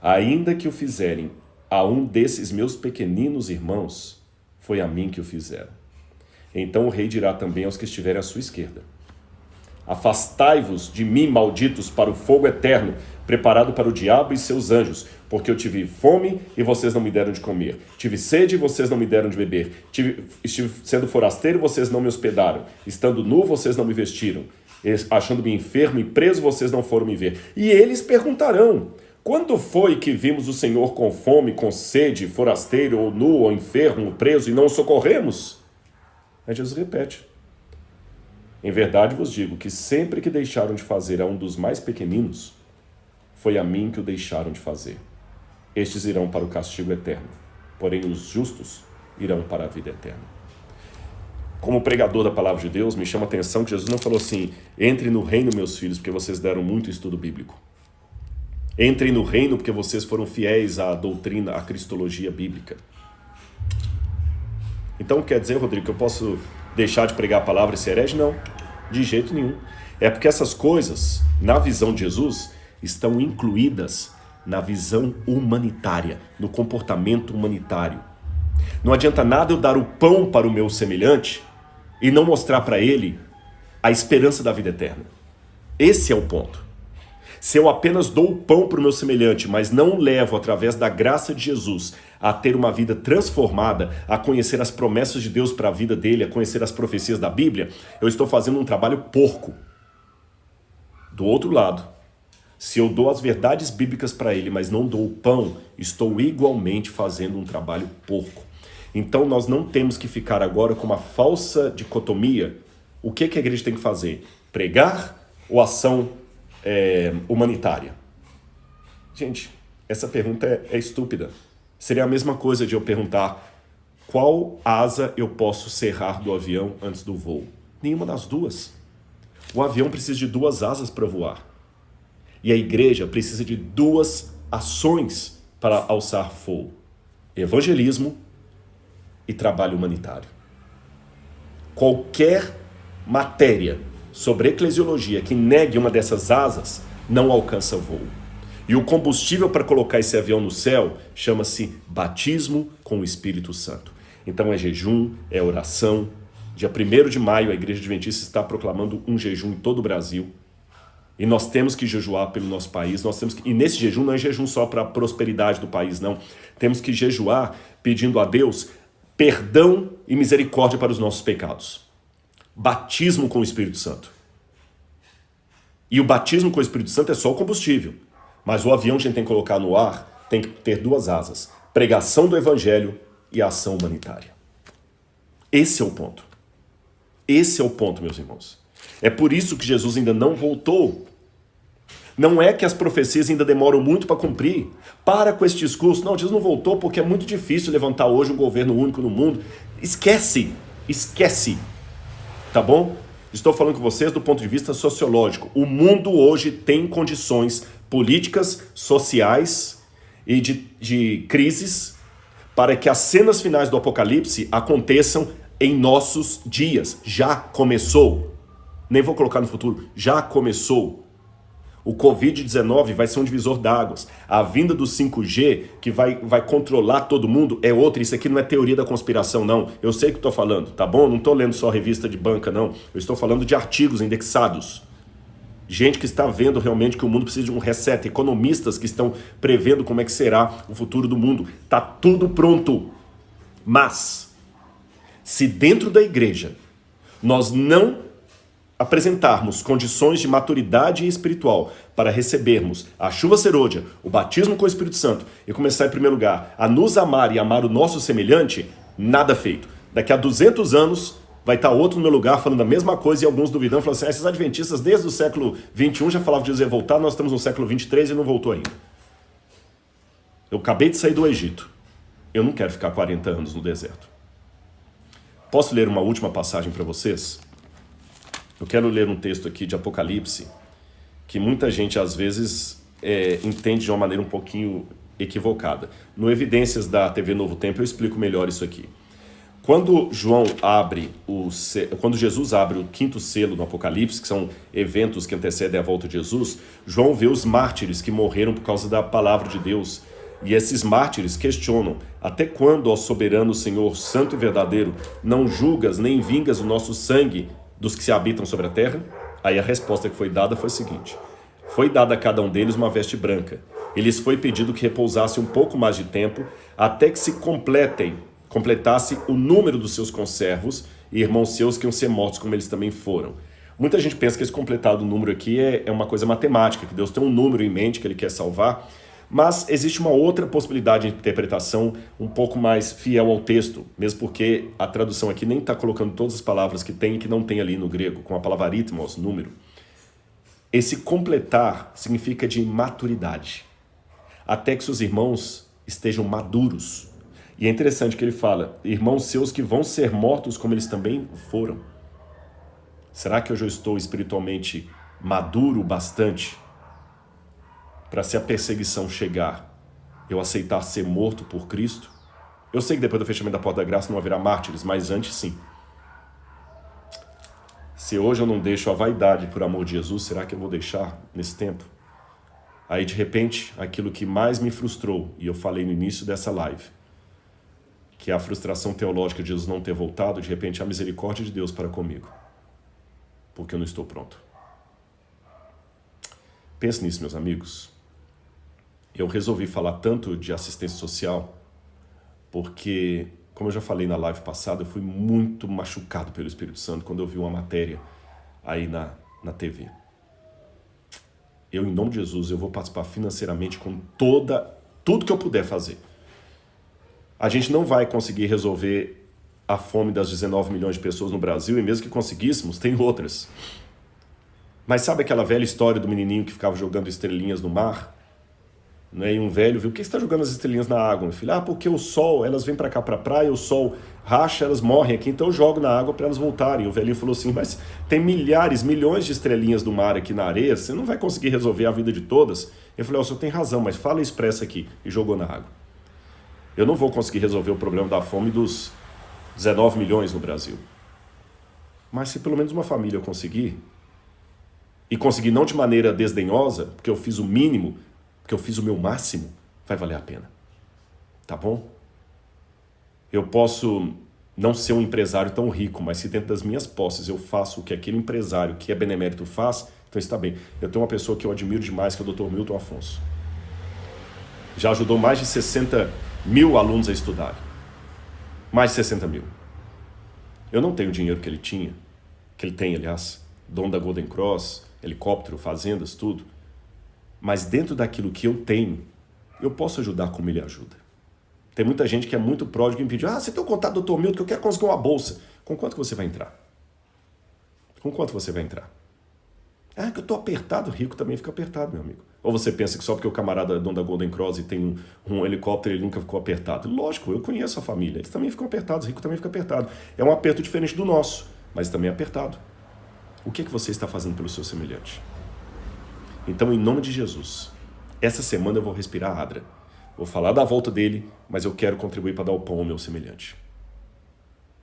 ainda que o fizerem a um desses meus pequeninos irmãos, foi a mim que o fizeram. Então o rei dirá também aos que estiverem à sua esquerda, afastai-vos de mim, malditos, para o fogo eterno, preparado para o diabo e seus anjos, porque eu tive fome e vocês não me deram de comer, tive sede e vocês não me deram de beber, estive sendo forasteiro e vocês não me hospedaram, estando nu vocês não me vestiram, achando-me enfermo e preso vocês não foram me ver. E eles perguntarão, quando foi que vimos o Senhor com fome, com sede, forasteiro, ou nu, ou enfermo, ou preso, e não o socorremos? Aí Jesus repete, em verdade vos digo que sempre que deixaram de fazer a um dos mais pequeninos, foi a mim que o deixaram de fazer. Estes irão para o castigo eterno, porém os justos irão para a vida eterna. Como pregador da palavra de Deus, me chama a atenção que Jesus não falou assim, entre no reino, meus filhos, porque vocês deram muito estudo bíblico. Entrem no reino porque vocês foram fiéis à doutrina, à cristologia bíblica. Então quer dizer, Rodrigo, que eu posso deixar de pregar a palavra e ser herege? Não, de jeito nenhum. É porque essas coisas, na visão de Jesus, estão incluídas na visão humanitária, no comportamento humanitário. Não adianta nada eu dar o pão para o meu semelhante e não mostrar para ele a esperança da vida eterna. Esse é o ponto. Se eu apenas dou o pão para o meu semelhante, mas não levo através da graça de Jesus a ter uma vida transformada, a conhecer as promessas de Deus para a vida dele, a conhecer as profecias da Bíblia, eu estou fazendo um trabalho porco. Do outro lado, se eu dou as verdades bíblicas para ele, mas não dou o pão, estou igualmente fazendo um trabalho porco. Então nós não temos que ficar agora com uma falsa dicotomia. O que a igreja tem que fazer? Pregar ou ação humanitária? Gente, essa pergunta é estúpida. Seria a mesma coisa de eu perguntar qual asa eu posso serrar do avião antes do voo. Nenhuma das duas. O avião precisa de 2 asas para voar. E a igreja precisa de 2 ações para alçar voo: evangelismo e trabalho humanitário. Qualquer matéria sobre eclesiologia que negue uma dessas asas não alcança voo. E o combustível para colocar esse avião no céu chama-se batismo com o Espírito Santo. Então é jejum, é oração. Dia 1º de maio a Igreja Adventista está proclamando um jejum em todo o Brasil. E nós temos que jejuar pelo nosso país. E nesse jejum não é jejum só para a prosperidade do país, não. Temos que jejuar pedindo a Deus perdão e misericórdia para os nossos pecados. Batismo com o Espírito Santo. E o batismo com o Espírito Santo é só o combustível. Mas o avião que a gente tem que colocar no ar tem que ter 2 asas: pregação do evangelho e ação humanitária. Esse é o ponto. Esse é o ponto, meus irmãos. É por isso que Jesus ainda não voltou. Não é que as profecias ainda demoram muito para cumprir. Para com esse discurso. Não, Jesus não voltou porque é muito difícil levantar hoje um governo único no mundo. Esquece. Tá bom? Estou falando com vocês do ponto de vista sociológico. O mundo hoje tem condições políticas, sociais e de crises para que as cenas finais do Apocalipse aconteçam em nossos dias. Já começou. Nem vou colocar no futuro. Já começou. O Covid-19 vai ser um divisor d'águas. A vinda do 5G, que vai controlar todo mundo, é outra. Isso aqui não é teoria da conspiração, não. Eu sei o que estou falando, tá bom? Não estou lendo só revista de banca, não. Eu estou falando de artigos indexados. Gente que está vendo realmente que o mundo precisa de um reset. Economistas que estão prevendo como é que será o futuro do mundo. Tá tudo pronto. Mas, se dentro da igreja nós não apresentarmos condições de maturidade espiritual para recebermos a chuva serôdia, o batismo com o Espírito Santo e começar em primeiro lugar a nos amar e amar o nosso semelhante, nada feito. Daqui a 200 anos vai estar outro no meu lugar falando a mesma coisa e alguns duvidando, falando assim: esses adventistas desde o século 21 já falavam que Jesus ia voltar, nós estamos no século 23 e não voltou ainda. Eu acabei de sair do Egito. Eu não quero ficar 40 anos no deserto. Posso ler uma última passagem para vocês? Eu quero ler um texto aqui de Apocalipse, que muita gente às vezes entende de uma maneira um pouquinho equivocada. No Evidências da TV Novo Tempo eu explico melhor isso aqui. Quando Jesus abre o 5º selo no Apocalipse, que são eventos que antecedem a volta de Jesus, João vê os mártires que morreram por causa da palavra de Deus. E esses mártires questionam: até quando, ó soberano Senhor, santo e verdadeiro, não julgas nem vingas o nosso sangue dos que se habitam sobre a terra? Aí a resposta que foi dada foi a seguinte: foi dada a cada um deles uma veste branca. E lhes foi pedido que repousasse um pouco mais de tempo, até que se completasse o número dos seus conservos e irmãos seus que iam ser mortos como eles também foram. Muita gente pensa que esse completado número aqui é uma coisa matemática, que Deus tem um número em mente que ele quer salvar, mas existe uma outra possibilidade de interpretação um pouco mais fiel ao texto, mesmo porque a tradução aqui nem está colocando todas as palavras que tem e que não tem ali no grego, com a palavra aritmos, número. Esse completar significa de maturidade, até que seus irmãos estejam maduros. E é interessante que ele fala: irmãos seus que vão ser mortos como eles também foram. Será que hoje eu estou espiritualmente maduro bastante para, se a perseguição chegar, eu aceitar ser morto por Cristo? Eu sei que depois do fechamento da porta da graça não haverá mártires, mas antes sim. Se hoje eu não deixo a vaidade por amor de Jesus, será que eu vou deixar nesse tempo? Aí de repente, aquilo que mais me frustrou, e eu falei no início dessa live, que é a frustração teológica de Jesus não ter voltado, de repente a misericórdia de Deus para comigo, porque eu não estou pronto. Pense nisso, meus amigos. Eu resolvi falar tanto de assistência social porque, como eu já falei na live passada, eu fui muito machucado pelo Espírito Santo quando eu vi uma matéria aí na TV. Eu, em nome de Jesus, eu vou participar financeiramente com tudo que eu puder fazer. A gente não vai conseguir resolver a fome das 19 milhões de pessoas no Brasil, e mesmo que conseguíssemos, tem outras. Mas sabe aquela velha história do menininho que ficava jogando estrelinhas no mar? Né? E um velho viu, por que você está jogando as estrelinhas na água, meu filho? Ah, porque o sol, elas vêm para cá para a praia, o sol racha, elas morrem aqui, então eu jogo na água para elas voltarem. O velhinho falou assim, mas tem milhares, milhões de estrelinhas do mar aqui na areia, você não vai conseguir resolver a vida de todas. Ele falou, o senhor tem razão, mas fala expressa aqui, e jogou na água. Eu não vou conseguir resolver o problema da fome dos 19 milhões no Brasil. Mas se pelo menos uma família eu conseguir, e conseguir não de maneira desdenhosa, porque eu fiz o mínimo, porque eu fiz o meu máximo, vai valer a pena. Tá bom? Eu posso não ser um empresário tão rico, mas se dentro das minhas posses eu faço o que aquele empresário que é benemérito faz, então está bem. Eu tenho uma pessoa que eu admiro demais, que é o Dr. Milton Afonso. Já ajudou mais de 60 mil alunos a estudarem. Mais de 60 mil. Eu não tenho o dinheiro que ele tinha, que ele tem, aliás, dono da Golden Cross, helicóptero, fazendas, tudo. Mas dentro daquilo que eu tenho, eu posso ajudar como ele ajuda. Tem muita gente que é muito pródigo e me pede, você tem o contato do Dr. Milton que eu quero conseguir uma bolsa. Com quanto que você vai entrar? Com quanto você vai entrar? Ah, que eu tô apertado, rico também fica apertado, meu amigo. Ou você pensa que só porque o camarada é dono da Golden Cross e tem um helicóptero, ele nunca ficou apertado? Lógico, eu conheço a família, eles também ficam apertados, rico também fica apertado. É um aperto diferente do nosso, mas também é apertado. O que você está fazendo pelo seu semelhante? Então, em nome de Jesus, essa semana eu vou respirar Adra. Vou falar da volta dele, mas eu quero contribuir para dar o pão ao meu semelhante.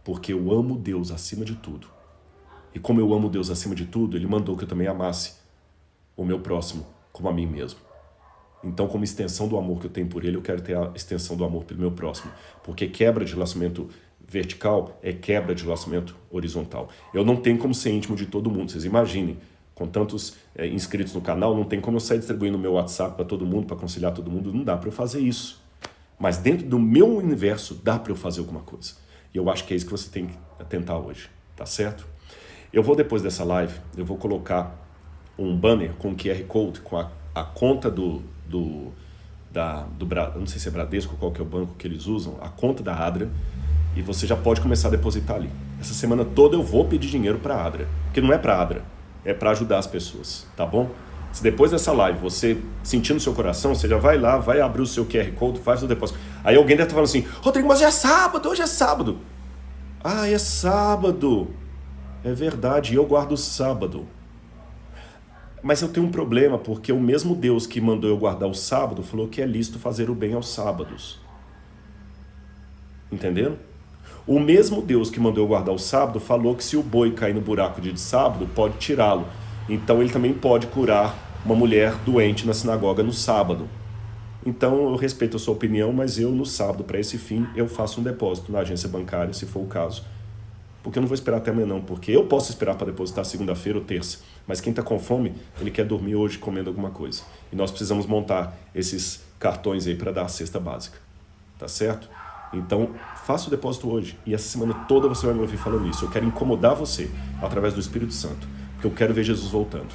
Porque eu amo Deus acima de tudo. E como eu amo Deus acima de tudo, ele mandou que eu também amasse o meu próximo como a mim mesmo. Então, como extensão do amor que eu tenho por ele, eu quero ter a extensão do amor pelo meu próximo. Porque quebra de relacionamento vertical é quebra de relacionamento horizontal. Eu não tenho como ser íntimo de todo mundo, vocês imaginem. Com tantos inscritos no canal, não tem como eu sair distribuindo o meu WhatsApp para todo mundo, para aconselhar todo mundo, não dá para eu fazer isso. Mas dentro do meu universo, dá para eu fazer alguma coisa. E eu acho que é isso que você tem que tentar hoje, tá certo? Eu vou, depois dessa live, eu vou colocar um banner com QR Code, com a conta do não sei se é Bradesco, qual que é o banco que eles usam, a conta da Adra, e você já pode começar a depositar ali. Essa semana toda eu vou pedir dinheiro para a Adra, porque não é para a Adra, é para ajudar as pessoas, tá bom? Se depois dessa live você sentir no seu coração, você já vai lá, vai abrir o seu QR Code, faz o depósito. Aí alguém deve estar falando assim, Rodrigo, mas é sábado, hoje é sábado. Ah, é sábado. É verdade, eu guardo o sábado. Mas eu tenho um problema, porque o mesmo Deus que mandou eu guardar o sábado falou que é lícito fazer o bem aos sábados. Entenderam? O mesmo Deus que mandou eu guardar o sábado falou que se o boi cair no buraco de sábado, pode tirá-lo. Então ele também pode curar uma mulher doente na sinagoga no sábado. Então eu respeito a sua opinião, mas eu no sábado, para esse fim, eu faço um depósito na agência bancária, se for o caso. Porque eu não vou esperar até amanhã não, porque eu posso esperar para depositar segunda-feira ou terça. Mas quem está com fome, ele quer dormir hoje comendo alguma coisa. E nós precisamos montar esses cartões aí para dar a cesta básica. Tá certo? Então, faça o depósito hoje. E essa semana toda você vai me ouvir falando isso. Eu quero incomodar você através do Espírito Santo. Porque eu quero ver Jesus voltando.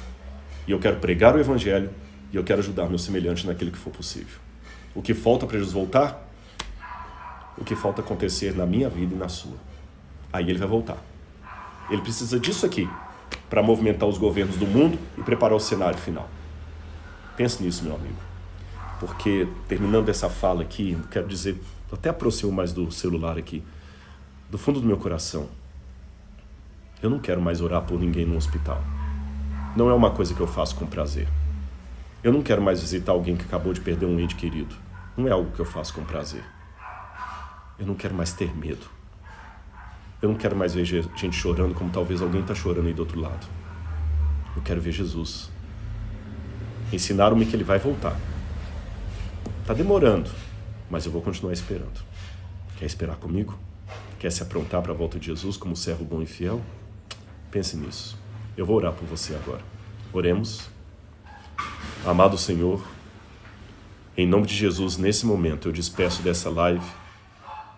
E eu quero pregar o Evangelho. E eu quero ajudar meu semelhante naquilo que for possível. O que falta para Jesus voltar? O que falta acontecer na minha vida e na sua. Aí ele vai voltar. Ele precisa disso aqui para movimentar os governos do mundo e preparar o cenário final. Pense nisso, meu amigo. Porque, terminando essa fala aqui, eu quero dizer, eu até aproximo mais do celular aqui, do fundo do meu coração, eu não quero mais orar por ninguém no hospital. Não é uma coisa que eu faço com prazer. Eu não quero mais visitar alguém que acabou de perder um ente querido. Não é algo que eu faço com prazer. Eu não quero mais ter medo. Eu não quero mais ver gente chorando como talvez alguém está chorando aí do outro lado. Eu quero ver Jesus. Ensinaram-me que ele vai voltar. Está demorando, mas eu vou continuar esperando. Quer esperar comigo? Quer se aprontar para a volta de Jesus como servo bom e fiel? Pense nisso. Eu vou orar por você agora. Oremos. Amado Senhor, em nome de Jesus, nesse momento eu despeço dessa live,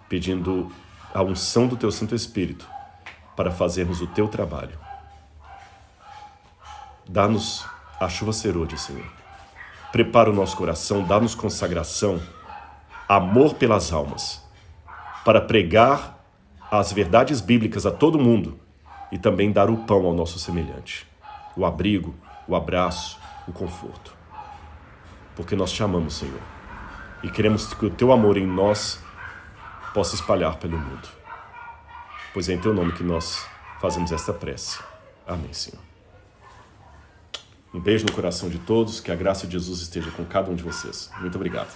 pedindo a unção do Teu Santo Espírito para fazermos o Teu trabalho. Dá-nos a chuva serôdia, Senhor. Prepara o nosso coração, dá-nos consagração, amor pelas almas, para pregar as verdades bíblicas a todo mundo e também dar o pão ao nosso semelhante, o abrigo, o abraço, o conforto. Porque nós te amamos, Senhor, e queremos que o Teu amor em nós possa espalhar pelo mundo. Pois é em Teu nome que nós fazemos esta prece. Amém, Senhor. Um beijo no coração de todos, que a graça de Jesus esteja com cada um de vocês. Muito obrigado.